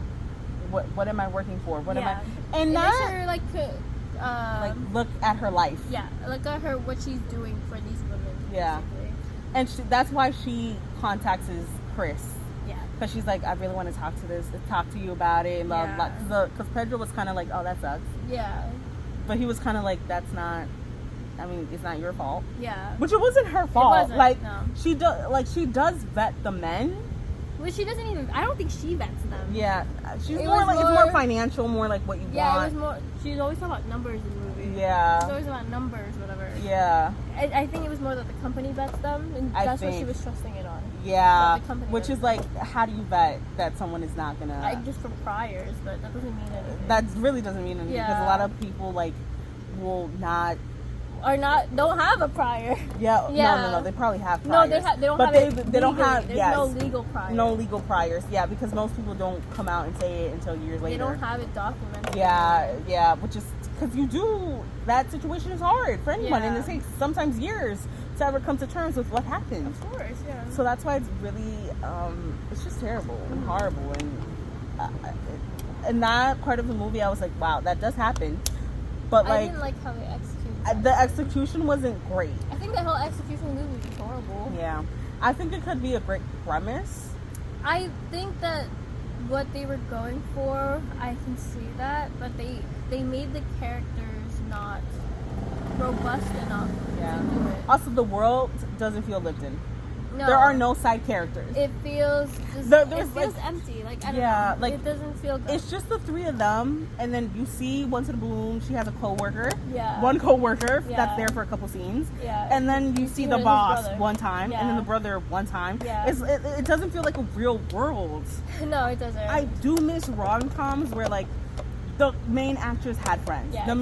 what am I working for? What am I? And that, makes her, like, look at her life. Yeah, look at her, what she's doing for these women. Yeah. Basically. And that's why she contacts Chris. Yeah. Because she's like, I really want to talk to you about it. Because Pedro was kind of like, oh, that sucks. Yeah. But he was kind of like, it's not your fault. Yeah. Which it wasn't her fault. It wasn't, like, no. she does vet the men. Well, she doesn't even, I don't think she vets them. Yeah. She's more like, it's more financial, more like what you want. Yeah, it was more, she's always talking about numbers in the movie. Yeah. She's always about numbers, whatever. Yeah. I think it was more that the company vets them, and that's what she was trusting it on. Yeah. Which is like, how do you vet that someone is not gonna... I just from priors, but that doesn't mean anything. That really doesn't mean anything, because a lot of people, like, will not... don't have a prior. Yeah. No. They probably have priors. No, they don't but have they don't have. There's no legal priors. No legal priors. Yeah, because most people don't come out and say it until years later. They don't have it documented. Yeah. Which is because that situation is hard for anyone, and it takes sometimes years to ever come to terms with what happened. Of course, yeah. So that's why it's really, it's just terrible and horrible, and that part of the movie, I was like, wow, that does happen. But I didn't like how they executed. The execution wasn't great. I think the whole execution of the movie was horrible. Yeah. I think it could be a great premise. I think that what they were going for, I can see that, but they made the characters not robust enough to do it. Also, the world doesn't feel lived in. No. There are no side characters. It feels just, it feels empty. Like, I don't know. Like, it doesn't feel good. It's just the three of them, and then you see once in a blue moon she has a coworker. Yeah. One coworker that's there for a couple scenes. Yeah. And then you see the boss one time, and then the brother one time. Yeah. It doesn't feel like a real world. No, it doesn't. I do miss rom-coms where, like, the main actors had friends. Yeah, the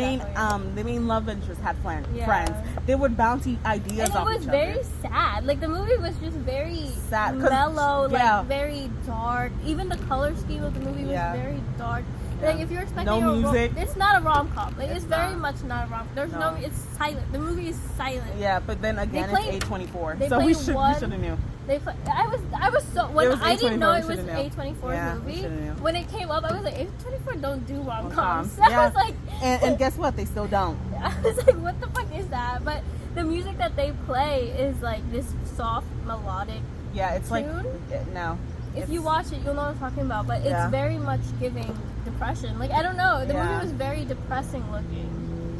main love interest had friends. Yeah. They would bounce ideas off each other. And it was very sad. Like, the movie was just very sad, mellow, like very dark. Even the color scheme of the movie was very dark. Like if you're expecting no music, it's not a rom-com. Like it's very much not a rom. There's no. It's silent. The movie is silent. Yeah, but then again, it's A24, so we should have knew. I was so when I didn't know it was A24's movie. When it came up, I was like, A24 don't do rom-coms. I was like, and guess what? They still don't. I was like, what the fuck is that? But the music that they play is like this soft melodic. Yeah, it's tune. Like no. If you watch it, you'll know what I'm talking about. But it's very much giving depression. Like I don't know, the movie was very depressing looking,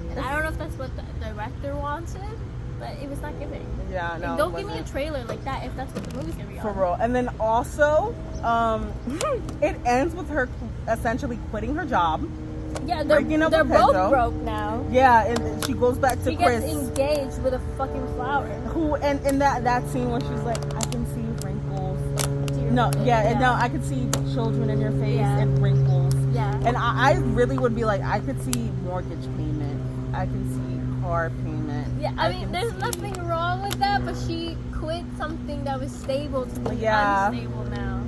and I don't know if that's what the director wanted, but it was not giving. Yeah, no. Like, don't give me a trailer like that if that's what the movie's gonna be. For real. And then also, it ends with her essentially quitting her job. Yeah, they're both broke now. Yeah, and she goes back to Chris. She gets engaged with a fucking flower. Who and that scene where she's like, I can see wrinkles. No, no, I could see children in your face and wrinkles. Yeah. And I really would be like, I could see mortgage payment. I can see car payment. Yeah, I mean, there's nothing wrong with that, but she quit something that was stable to be unstable now.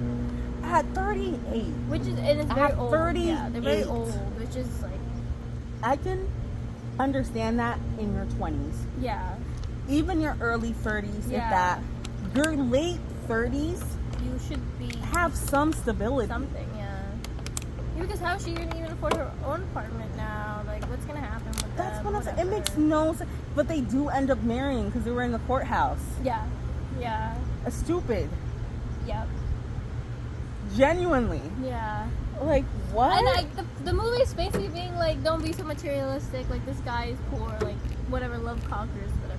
At 38. Which is, and it's very old. 38. Yeah, they're very old, which is like... I can understand that in your 20s. Yeah. Even your early 30s, if that. Your late 30s... You should have some stability. Something, yeah. Because how is she gonna even afford her own apartment now? Like, what's gonna happen with that? That's what I'm saying. It makes no sense. But they do end up marrying because they were in the courthouse. Yeah. Yeah. Stupid. Yep. Genuinely. Yeah. Like, what? And like, the movie is basically being like, don't be so materialistic. Like, this guy is poor. Like, whatever, love conquers, whatever.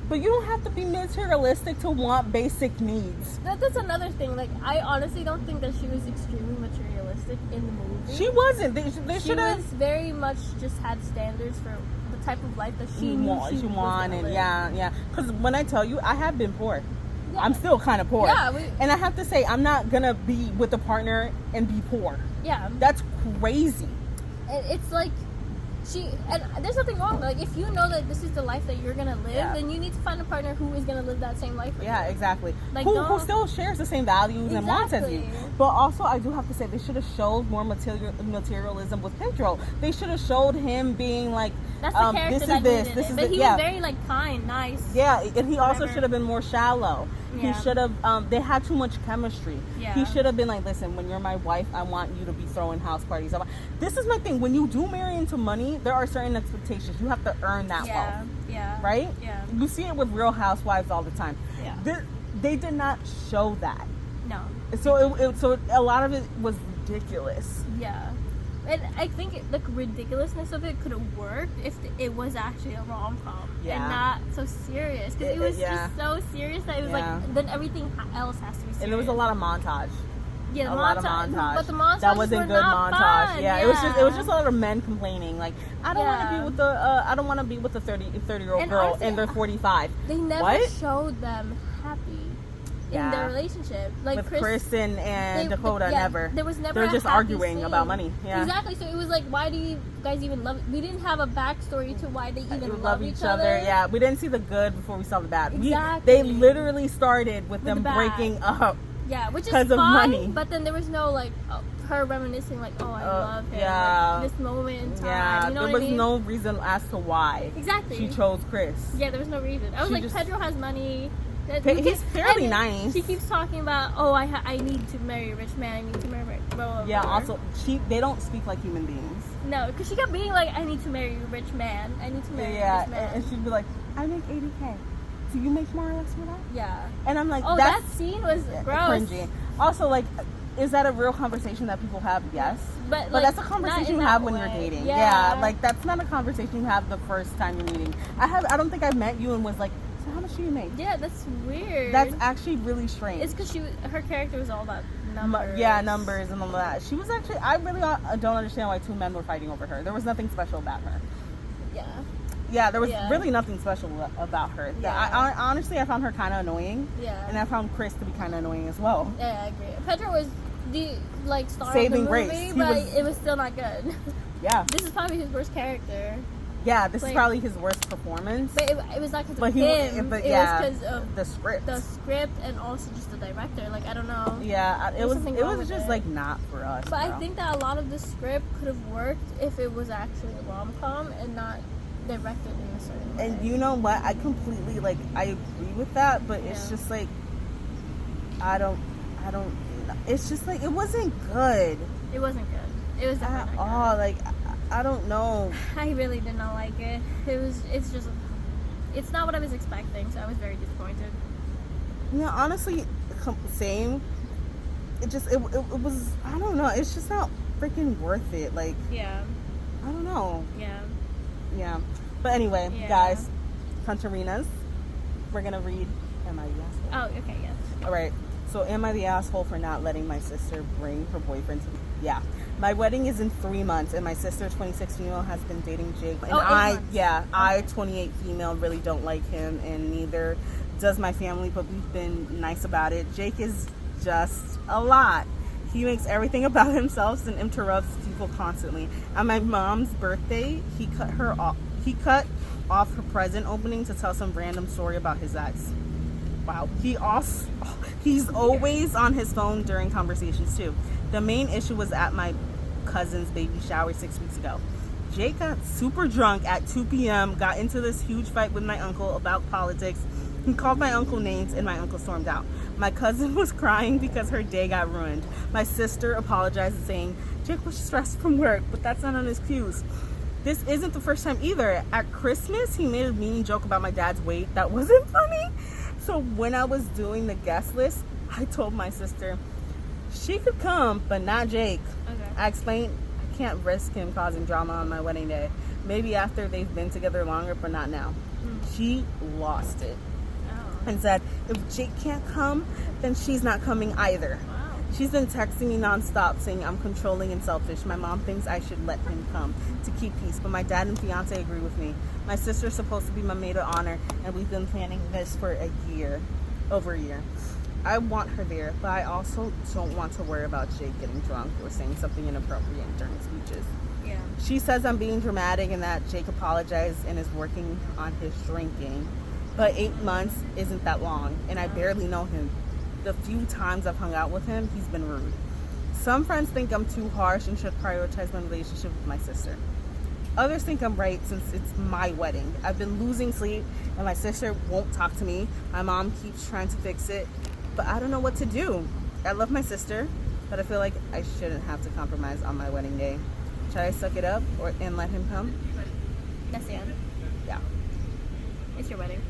But you don't have to be materialistic to want basic needs. That's another thing. Like, I honestly don't think that she was extremely materialistic in the movie. She wasn't. They should have. She was very much just had standards for the type of life that she wanted. Yeah. Because when I tell you, I have been poor. Yeah. I'm still kind of poor. Yeah. And I have to say, I'm not going to be with a partner and be poor. Yeah. That's crazy. It's like... and there's nothing wrong. Like, if you know that this is the life that you're gonna live, then you need to find a partner who is gonna live that same life. Yeah, exactly. Like, who still shares the same values and wants as you. But also, I do have to say, they should have showed more materialism with Pedro. They should have showed him being like, that's the character this that is this. But he was very like kind, nice. Yeah, and he also should have been more shallow. Yeah. He should have. They had too much chemistry. Yeah. He should have been like, listen, when you're my wife, I want you to be throwing house parties. This is my thing. When you do marry into money, there are certain expectations. You have to earn that wealth. Yeah. Right? Yeah. You see it with Real Housewives all the time. Yeah. They did not show that. No. So a lot of it was ridiculous. Yeah. And I think the ridiculousness of it could have worked if it was actually a rom-com and not so serious. Because it was just so serious that it was like, then everything else has to be serious. And there was a lot of montage. Yeah, a lot of montage. But the montage that wasn't good montage. Fun. Yeah, it was just a lot of men complaining like, I don't want to be with the 30-year-old girl honestly, and they're 45. They never showed them happy in their relationship, like with Chris and Dakota. Never. There was never. They're just arguing about money. Yeah, exactly. So it was like, why do you guys even love? We didn't have a backstory to why they even love each other. Yeah, we didn't see the good before we saw the bad. Exactly. They literally started with them breaking up. Yeah, which is fine. Of money. But then there was no like her reminiscing like, oh, I love him. Yeah, like, this moment in time. Yeah, you know there was no reason as to why. Exactly. She chose Chris. Yeah, there was no reason. I was like, Pedro has money. He's fairly nice. She keeps talking about, oh, I need to marry a rich man. I need to marry a rich man. Yeah, also, they don't speak like human beings. No, because she kept being like, I need to marry a rich man. I need to marry a rich man. And she'd be like, I make $80K. Do you make more or less for that? Yeah. And I'm like, oh, that scene was gross. Cringy. Also, like, is that a real conversation that people have? Yes. But that's a conversation you have when you're dating. Yeah. Like, that's not a conversation you have the first time you're meeting. I don't think I met you and was like, so how much do you make? Yeah, that's weird. That's actually really strange. It's because her character was all about numbers. Yeah, numbers and all that. She was actually, I really don't understand why two men were fighting over her. There was nothing special about her. Yeah, there was really nothing special about her. Yeah. I honestly, I found her kind of annoying. Yeah. And I found Chris to be kind of annoying as well. Yeah, I agree. Pedro was the star Saving of the movie, grace. but it was still not good. Yeah. This is probably his worst character. Yeah, this is probably his worst performance. But it was not because of him. It was because of the script, and also just the director. Like, I don't know. Yeah, it was just like not for us. But I think that a lot of the script could have worked if it was actually a rom-com and not directed in a certain way. And you know what? I completely I agree with that, but it's just like I don't. It's just like it wasn't good. It wasn't good. It was at all. Like I don't know. I really did not like it. It's not what I was expecting, so I was very disappointed. Yeah, honestly, same. It was, I don't know. It's just not freaking worth it. Like, yeah. I don't know. Yeah. Yeah. But anyway, guys, Concharinas, we're gonna read Am I the Asshole? Oh, okay, yes. All right. So, am I the asshole for not letting my sister bring her boyfriend to? Yeah. My wedding is in 3 months, and my sister, 26 female, has been dating Jake. And I, 28 female, really don't like him, and neither does my family, but we've been nice about it. Jake is just a lot. He makes everything about himself and interrupts people constantly. On my mom's birthday, he cut off her present opening to tell some random story about his ex. Wow. He's always on his phone during conversations too. The main issue was at my cousin's baby shower 6 weeks ago. Jake got super drunk at 2 p.m., got into this huge fight with my uncle about politics. He called my uncle names and my uncle stormed out. My cousin was crying because her day got ruined. My sister apologized, saying Jake was stressed from work, but that's not an excuse. This isn't the first time either. At Christmas, he made a mean joke about my dad's weight that wasn't funny. So when I was doing the guest list, I told my sister she could come, but not Jake. Okay. I explained I can't risk him causing drama on my wedding day. Maybe after they've been together longer, but not now. She lost it and said, if Jake can't come, then she's not coming either. Wow. She's been texting me nonstop saying I'm controlling and selfish. My mom thinks I should let him come to keep peace, but my dad and fiance agree with me. My sister's supposed to be my maid of honor, and we've been planning this for over a year. I want her there, but I also don't want to worry about Jake getting drunk or saying something inappropriate during speeches. Yeah. She says I'm being dramatic and that Jake apologized and is working on his drinking. But 8 months isn't that long, and I barely know him. The few times I've hung out with him, he's been rude. Some friends think I'm too harsh and should prioritize my relationship with my sister. Others think I'm right since it's my wedding. I've been losing sleep, and my sister won't talk to me. My mom keeps trying to fix it, but I don't know what to do. I love my sister, but I feel like I shouldn't have to compromise on my wedding day. Should I suck it up and let him come? That's the end. Yeah. It's your wedding.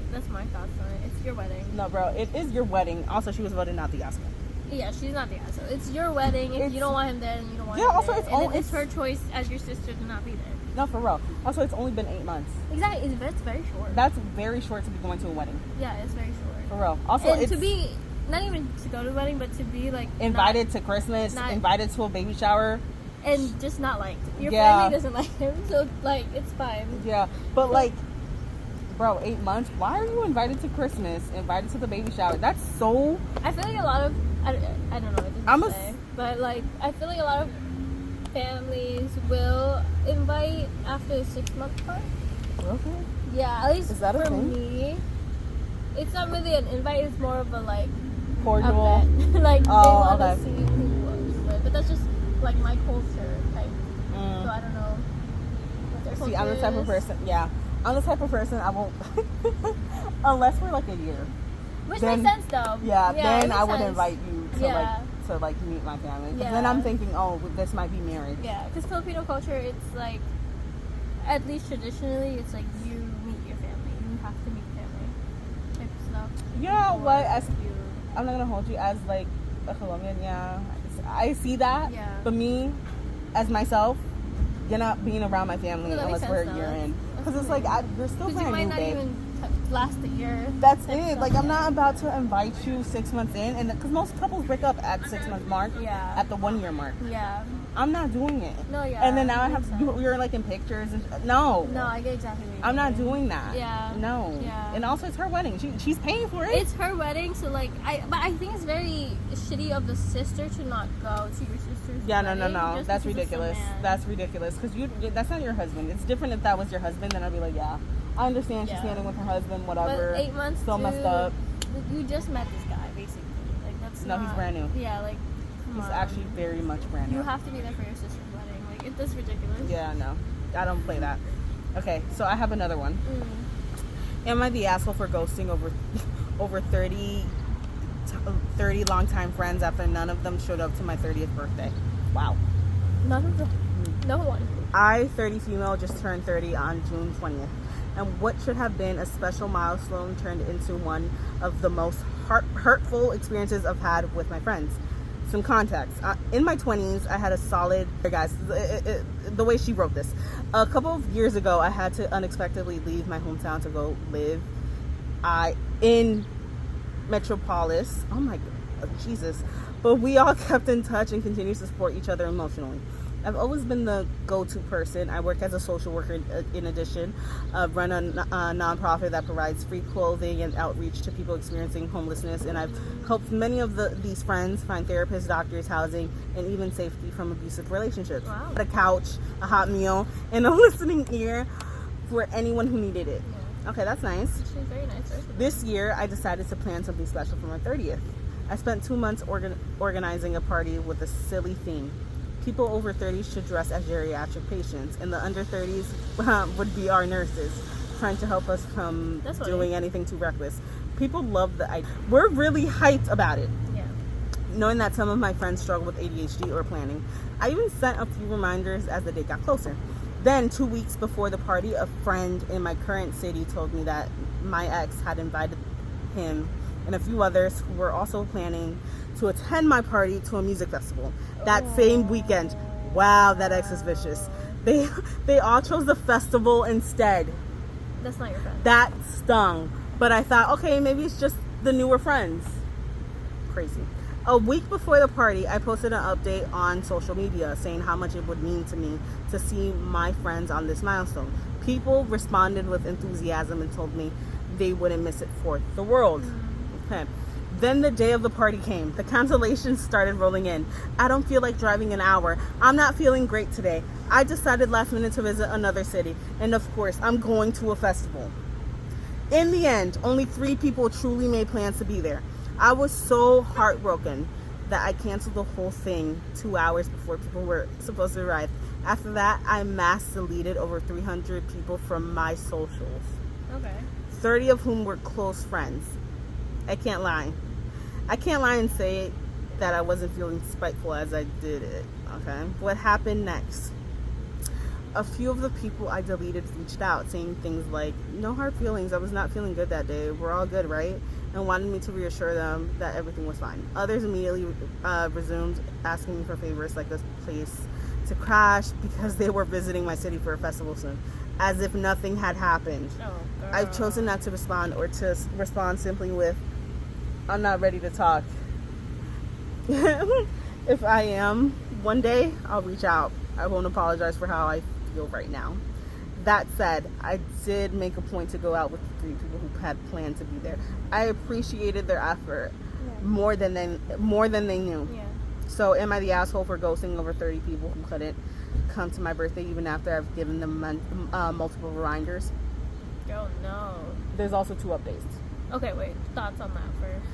That's my thoughts on it. It's your wedding. No, bro, it is your wedding. Also, she was voted not the asshole. Yeah, she's not the asshole. It's your wedding. If you don't want him there, then you don't want him also there. It's her choice as your sister to not be there. No, for real. Also, it's only been 8 months. Exactly. That's very short. That's very short to be going to a wedding. Yeah, it's very short. For real. Also, and to be, not even to go to a wedding, but to be like invited to Christmas, invited to a baby shower. And just not liked. Your family doesn't like him, so like it's fine. Yeah, but like, bro, 8 months. Why are you invited to Christmas? Invited to the baby shower? That's so. I feel like a lot of I don't know what to say, but like I feel like a lot of families will invite after the 6 month part. Okay. Yeah, at least is that for me, it's not really an invite. It's more of a like cordial. Like they want to see who it's with, but that's just like my culture type. So I don't know what their culture I'm the type of person. Yeah, I'm the type of person I won't unless we're like a year. Which makes sense though. Yeah, then I would invite you to like meet my family. Yeah. Then I'm thinking, oh, this might be marriage. Yeah, because Filipino culture, it's like, at least traditionally, it's like you meet your family. You have to meet family type stuff. Yeah, what? I'm not gonna hold you as like a Colombian. Yeah, I see that. Yeah. But me, as myself, you're not being around my family unless we're a year in. Because it's like you're still brand new, babe. Even last a year. That's it. Like I'm not about to invite you 6 months in, and because most couples break up at 6 month mark. Yeah. At the 1 year mark. Yeah. I'm not doing it. No, yeah. And then now I have you're like in pictures and no. No, I get exactly what you're I'm not doing that. Yeah. No. Yeah. And also, it's her wedding. She's paying for it. It's her wedding, so like but I think it's very shitty of the sister to not go to your sister's wedding. No. That's ridiculous. That's ridiculous because that's not your husband. It's different if that was your husband. Then I'd be like, yeah, I understand she's standing with her husband, whatever. But 8 months. Still messed up. You just met this guy, basically. Like that's no, he's brand new. Yeah, like. He's actually very much brand new. You have to be there for your sister's wedding. Like, it's ridiculous. Yeah, no. I don't play that. Okay, so I have another one. Am I the asshole for ghosting over 30 longtime friends after none of them showed up to my 30th birthday? Wow. None of them? No one. I, 30 female, just turned 30 on June 20th. And what should have been a special milestone turned into one of the most hurtful experiences I've had with my friends. Some context. In my 20s, I had a solid... Guys, the way she wrote this. A couple of years ago, I had to unexpectedly leave my hometown to go live in Metropolis. Oh my God, Jesus. But we all kept in touch and continue to support each other emotionally. I've always been the go-to person. I work as a social worker in addition. Run a nonprofit that provides free clothing and outreach to people experiencing homelessness. And I've helped many of these friends find therapists, doctors, housing, and even safety from abusive relationships. Wow. A couch, a hot meal, and a listening ear for anyone who needed it. Yeah. Okay, that's nice. She's very nice. This year, I decided to plan something special for my 30th. I spent 2 months organizing a party with a silly theme. People over 30 should dress as geriatric patients, and the under 30s would be our nurses, trying to help us from doing anything too reckless. People love the idea. We're really hyped about it. Yeah. Knowing that some of my friends struggle with ADHD or planning. I even sent a few reminders as the date got closer. Then, 2 weeks before the party, a friend in my current city told me that my ex had invited him and a few others who were also planning to attend my party to a music festival that same weekend. Wow, that ex is vicious. They all chose the festival instead. That's not your friend. That stung. But I thought, okay, maybe it's just the newer friends. Crazy. A week before the party, I posted an update on social media saying how much it would mean to me to see my friends on this milestone. People responded with enthusiasm and told me they wouldn't miss it for the world. Okay. Then the day of the party came. The cancellations started rolling in. I don't feel like driving an hour. I'm not feeling great today. I decided last minute to visit another city. And of course, I'm going to a festival. In the end, only 3 people truly made plans to be there. I was so heartbroken that I canceled the whole thing 2 hours before people were supposed to arrive. After that, I mass deleted over 300 people from my socials. Okay. 30 of whom were close friends. I can't lie and say that I wasn't feeling spiteful as I did it. Okay. What happened next? A few of the people I deleted reached out saying things like, no hard feelings, I was not feeling good that day, we're all good, right? And wanted me to reassure them that everything was fine. Others immediately resumed asking me for favors like this place to crash because they were visiting my city for a festival soon, as if nothing had happened. I've chosen not to respond or to respond simply with, I'm not ready to talk. If I am, one day I'll reach out. I won't apologize for how I feel right now. That said, I did make a point to go out with the 3 people who had planned to be there. I appreciated their effort more than they knew. Yeah. So am I the asshole for ghosting over 30 people who couldn't come to my birthday even after I've given them multiple reminders? Oh no. There's also 2 updates. Okay, wait. Thoughts on that first?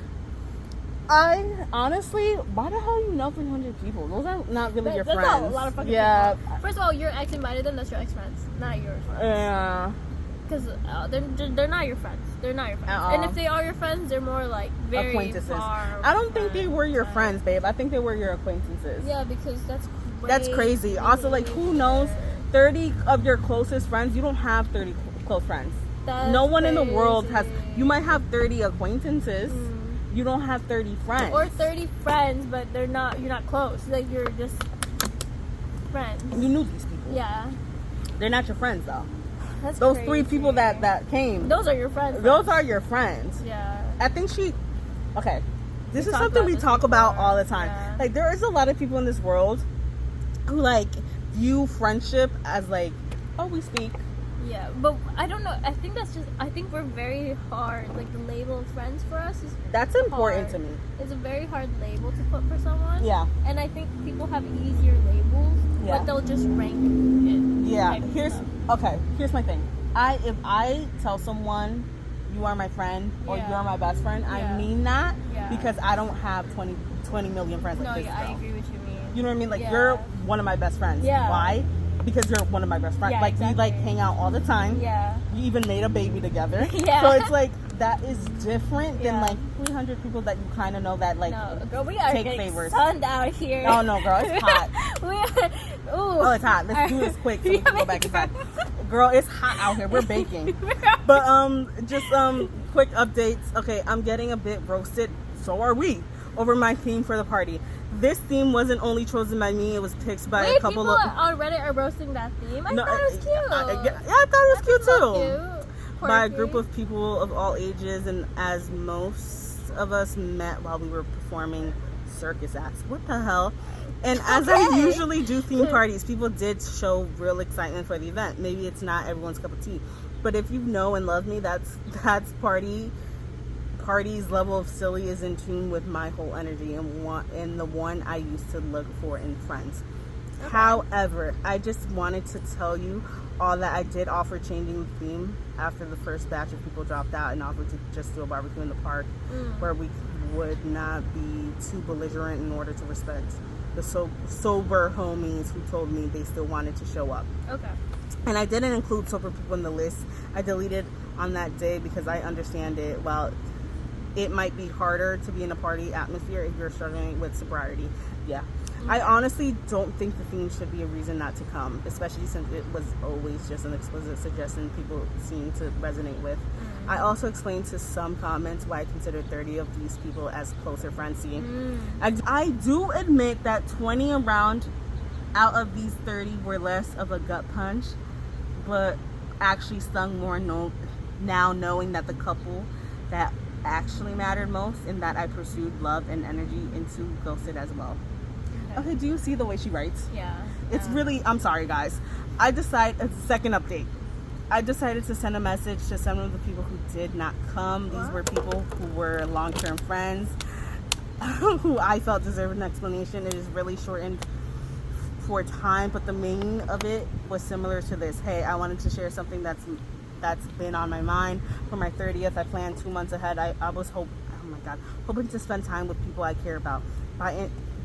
I honestly, why the hell you know 300 people? Those are not really your friends. That's a lot of fucking people. First of all, your ex invited them. That's your ex friends, not yours. Yeah. Because they're not your friends. They're not your friends. And if they are your friends, they're more like very acquaintances. Far I don't think they were your friends, babe. I think they were your acquaintances. Yeah, because that's crazy. Also, like, who knows? 30 of your closest friends. You don't have 30 close friends. No one in the world has. You might have 30 acquaintances. You don't have 30 friends. Or 30 friends, but you're not close. Like, you're just friends. You knew these people. Yeah. They're not your friends, though. That's those crazy. 3 people that came. Those are your friends. Those are your friends. Yeah. I think okay. This is something we talk about all the time. Yeah. Like, there is a lot of people in this world who like view friendship as like, oh, we speak. Yeah, but I don't know. I think we're very hard. Like the label of friends for us is that's important hard. to me. It's a very hard label to put for someone. Yeah. And I think people have easier labels, but they'll just rank it. Yeah. Here's my thing. If I tell someone you are my friend or you are my best friend, I mean that because I don't have 20 million friends like this. No, I agree with you. You know what I mean? Like you're one of my best friends. Yeah. Why? Because you're one of my best friends. Yeah, like exactly. We like hang out all the time. Yeah. You even made a baby together. Yeah. So it's like that is different than like 300 people that you kind of know that like girl, we are take favors. Sunned out here. Oh no, girl, it's hot. Oh, it's hot. Let's do this quick so we can go back inside. Girl, it's hot out here. We're baking. But just quick updates. Okay, I'm getting a bit roasted. So are we over my theme for the party. This theme wasn't only chosen by me; it was picked by a couple people of on Reddit are roasting that theme. I thought it was cute. I thought it was cute too. Cute. By a group of people of all ages, and as most of us met while we were performing circus acts. What the hell? And as I usually do theme parties, people did show real excitement for the event. Maybe it's not everyone's cup of tea, but if you know and love me, that's party's level of silly is in tune with my whole energy and the one I used to look for in friends. Okay. However, I just wanted to tell you all that I did offer changing the theme after the first batch of people dropped out and offered to just do a barbecue in the park where we would not be too belligerent in order to respect the sober homies who told me they still wanted to show up. Okay. And I didn't include sober people in the list. I deleted on that day because I understand it. While it might be harder to be in a party atmosphere if you're struggling with sobriety. Yeah. I honestly don't think the theme should be a reason not to come, especially since it was always just an explicit suggestion people seem to resonate with. I also explained to some comments why I consider 30 of these people as closer friends. See, I do admit that 20 around out of these 30 were less of a gut punch, but actually stung more now knowing that the couple that actually mattered most and that I pursued love and energy into ghosted as well. Okay, do you see the way she writes? Yeah. It's really, I'm sorry guys. Second update. I decided to send a message to some of the people who did not come. These were people who were long-term friends who I felt deserved an explanation. It is really shortened for time, but the main of it was similar to this. Hey, I wanted to share something that's been on my mind. For my 30th, I planned 2 months ahead. I was hoping to spend time with people I care about.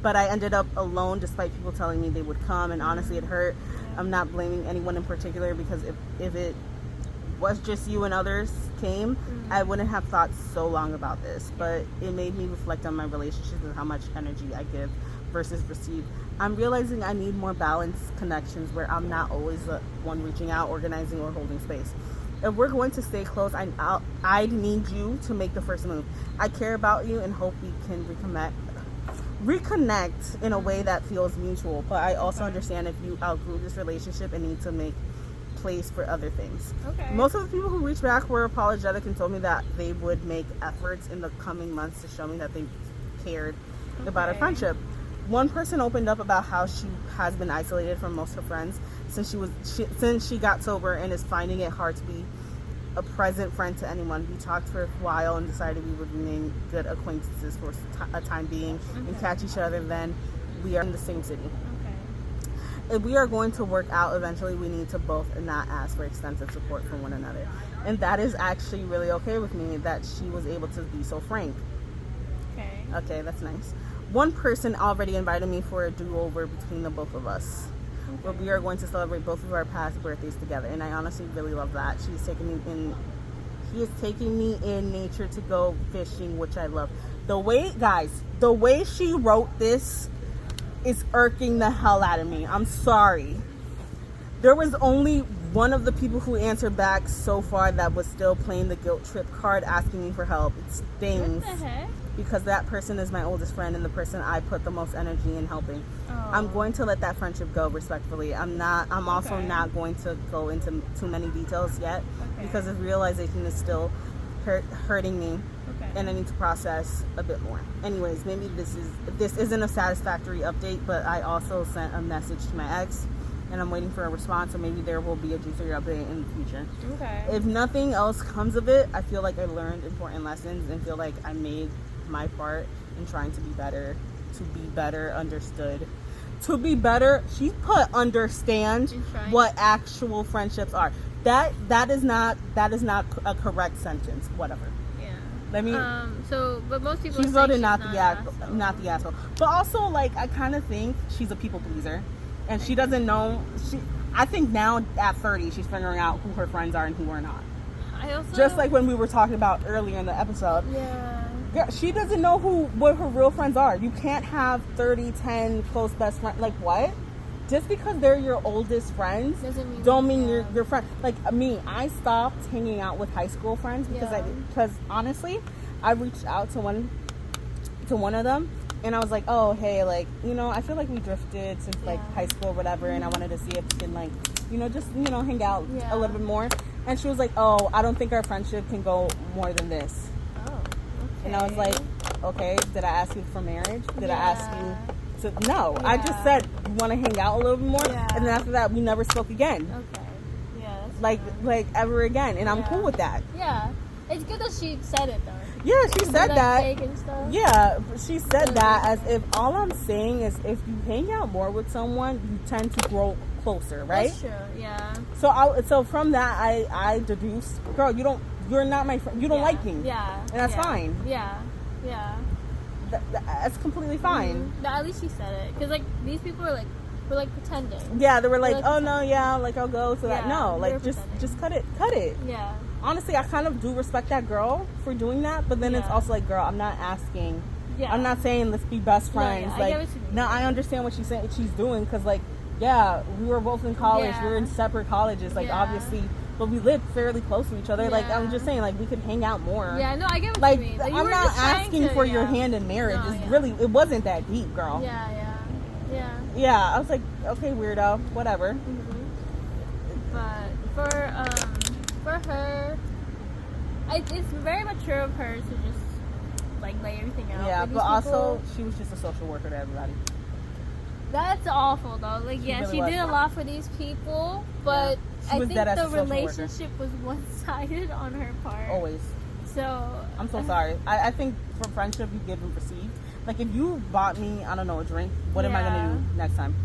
But I ended up alone despite people telling me they would come, and honestly it hurt. I'm not blaming anyone in particular because if it was just you and others came, I wouldn't have thought so long about this. But it made me reflect on my relationships and how much energy I give versus receive. I'm realizing I need more balanced connections where I'm not always the one reaching out, organizing, or holding space. If we're going to stay close, I need you to make the first move. I care about you and hope we can reconnect in a way that feels mutual. But I also understand if you outgrew this relationship and need to make place for other things. Okay. Most of the people who reached back were apologetic and told me that they would make efforts in the coming months to show me that they cared about our friendship. One person opened up about how she has been isolated from most of her friends since she got sober and is finding it hard to be a present friend to anyone. We talked for a while and decided we would remain good acquaintances for a time being and catch each other then. We are in the same city. Okay. If we are going to work out eventually, we need to both not ask for extensive support from one another. And that is actually really okay with me that she was able to be so frank. Okay, that's nice. One person already invited me for a do-over between the both of us. Where we are going to celebrate both of our past birthdays together, and I honestly really love that. He is taking me in nature to go fishing, which I love. The way she wrote this is irking the hell out of me. I'm sorry. There was only one of the people who answered back so far that was still playing the guilt trip card, asking me for help. It stings. What the heck? Because that person is my oldest friend and the person I put the most energy in helping. Oh. I'm going to let that friendship go respectfully. I'm also not going to go into too many details yet because the realization is still hurting me. Okay. And I need to process a bit more. Anyways, maybe this isn't a satisfactory update, but I also sent a message to my ex, and I'm waiting for a response. So maybe there will be a juicier update in the future. Okay. If nothing else comes of it, I feel like I learned important lessons and feel like I made my part in trying to be better, understood. To be better, she put understand what actual friendships are. That is not a correct sentence. Whatever. Yeah. Let me. But most people. She's voted not the asshole. But also, like, I kind of think she's a people pleaser, and she doesn't know. I think now at 30, she's figuring out who her friends are and who are not. I also. Just like when we were talking about earlier in the episode. Yeah. She doesn't know what her real friends are. You can't have 30, 10 close best friends. Like, what? Just because they're your oldest friends don't mean you're your friend. Like me, I stopped hanging out with high school friends because honestly, I reached out to one of them and I was like, oh hey, like, you know, I feel like we drifted since like high school or whatever, and I wanted to see if we can, like, you know, just, you know, hang out a little bit more. And she was like, oh, I don't think our friendship can go more than this. And I was like, okay, did I ask you for marriage? Did I ask you to? No, I just said, you want to hang out a little bit more? And then after that, we never spoke again. Okay. Yeah. Like ever again. And I'm cool with that. Yeah. It's good that she said it, though. Yeah, she said that. Fake and stuff. Yeah, she said that as if all I'm saying is if you hang out more with someone, you tend to grow closer, right? That's true, yeah. So from that, I deduced, girl, you're not my friend. You don't like me. Yeah. And that's fine. Yeah. Yeah. That's completely fine. Mm-hmm. At least she said it. Because, like, these people were like pretending. Yeah, they were like, oh, no, yeah, like, I'll go to that. No, like, just cut it. Yeah. Honestly, I kind of do respect that girl for doing that, but then it's also like, girl, I'm not asking. Yeah. I'm not saying let's be best friends. No, like, I get what you mean. no, I understand what she's doing, because, like, yeah, we were both in college. We were in separate colleges, like, obviously. But we lived fairly close to each other. Yeah. Like, I'm just saying, like, we could hang out more. Yeah, no, I get what you mean. Like, I'm not asking for your hand in marriage. No, it's really, it wasn't that deep, girl. Yeah. Yeah, I was like, okay, weirdo, whatever. Mm-hmm. But for her, it's very mature of her to just, like, lay everything out. Yeah, but also, she was just a social worker to everybody. That's awful, though. Like, she did a lot for these people, but I think the relationship was one-sided on her part. Always. So I'm so sorry. I think for friendship, you give and receive. Like, if you bought me, I don't know, a drink, what am I gonna do next time?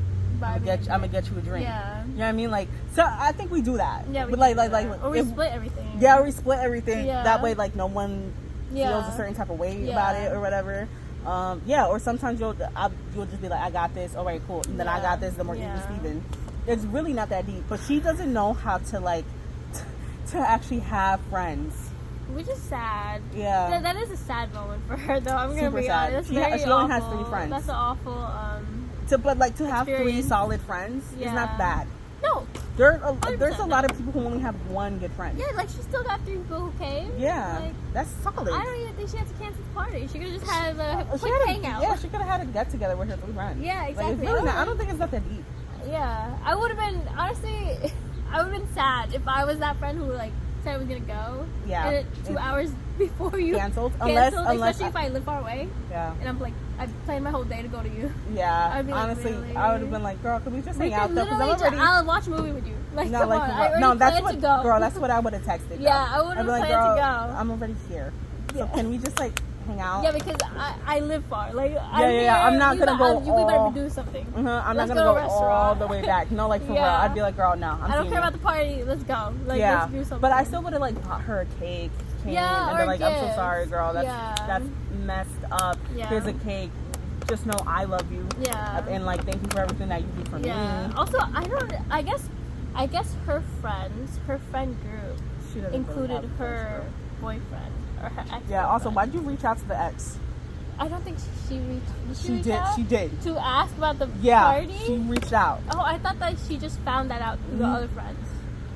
I'm gonna get you a drink. Yeah. You know what I mean? Like, so I think we do that. Yeah. But or we split everything. Yeah, we split everything. Yeah. That way, like, no one feels a certain type of way about it or whatever. Or sometimes you'll just be like, I got this. All right, cool. And then I got this. The more even Steven. It's really not that deep, but she doesn't know how to, like, to actually have friends. Which is sad. Yeah. That is a sad moment for her, though. I'm gonna be honest. She only has 3 friends. That's an awful. To have 3 solid friends is not bad. No. There's a lot of people who only have 1 good friend. Yeah, like, she still got 3 people who came. Yeah, like, that's solid. I don't even think she had to cancel the party. She could have just had a quick hangout. Yeah, she could have had a get together with her 3 friends. Yeah, exactly. Like, I don't think it's not that deep. Yeah, I would have been, honestly, I would have been sad if I was that friend who, like, said I was gonna go. Yeah. And 2 hours before you canceled, especially if I live far away. Yeah. And I'm like, I planned my whole day to go to you. Yeah. I'd be like, honestly, really? I would have been like, girl, could we just hang out though? I'll watch a movie with you. Like, no, come like, on. no, that's what, girl. That's what I would have texted. Yeah, I would have planned to go. I'm already here. So can we just, like, hang out? Yeah, because I live far. Like, I'm not gonna go. We better do something. I'm not gonna go all the way back. No, like, for real. I'd be like, girl, no. I don't care about the party. Let's go. Like, let's do something. But I still would have, like, bought her a cake. And be like, I'm so sorry, girl. That's messed up. Yeah. Here's a cake. Just know I love you. Yeah. And, like, thank you for everything that you do for me. Also, I guess her friend group included her boyfriend or her ex. Yeah. Also, why'd you reach out to the ex? I don't think she reached. She did. To ask about the party. Yeah. She reached out. Oh, I thought that she just found that out through the other friends.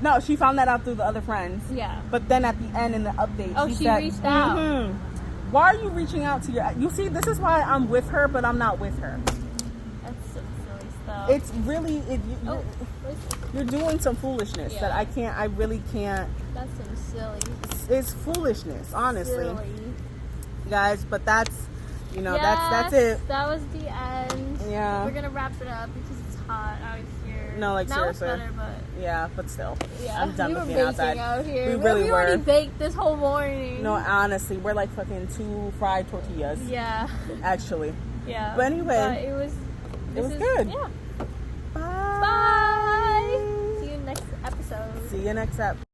No, she found that out through the other friends. Yeah. But then at the end in the update, she said, reached out. Mm-hmm. Why are you reaching out to your? You see, this is why I'm with her, but I'm not with her. That's some silly stuff. It's really you're doing some foolishness that I really can't. That's so silly. It's foolishness, honestly. Silly. Guys, but that's, you know, that's it. That was the end. Yeah. We're gonna wrap it up because it's hot out here. No, like, now seriously. It's better, but yeah, but still. Yeah. I'm done we with were being baking outside. out here. We really we were. already baked this whole morning. No, honestly, we're like fucking 2 fried tortillas. Yeah. Actually. Yeah. But anyway. But it was good. Yeah. Bye. Bye. See you next episode. See you next episode.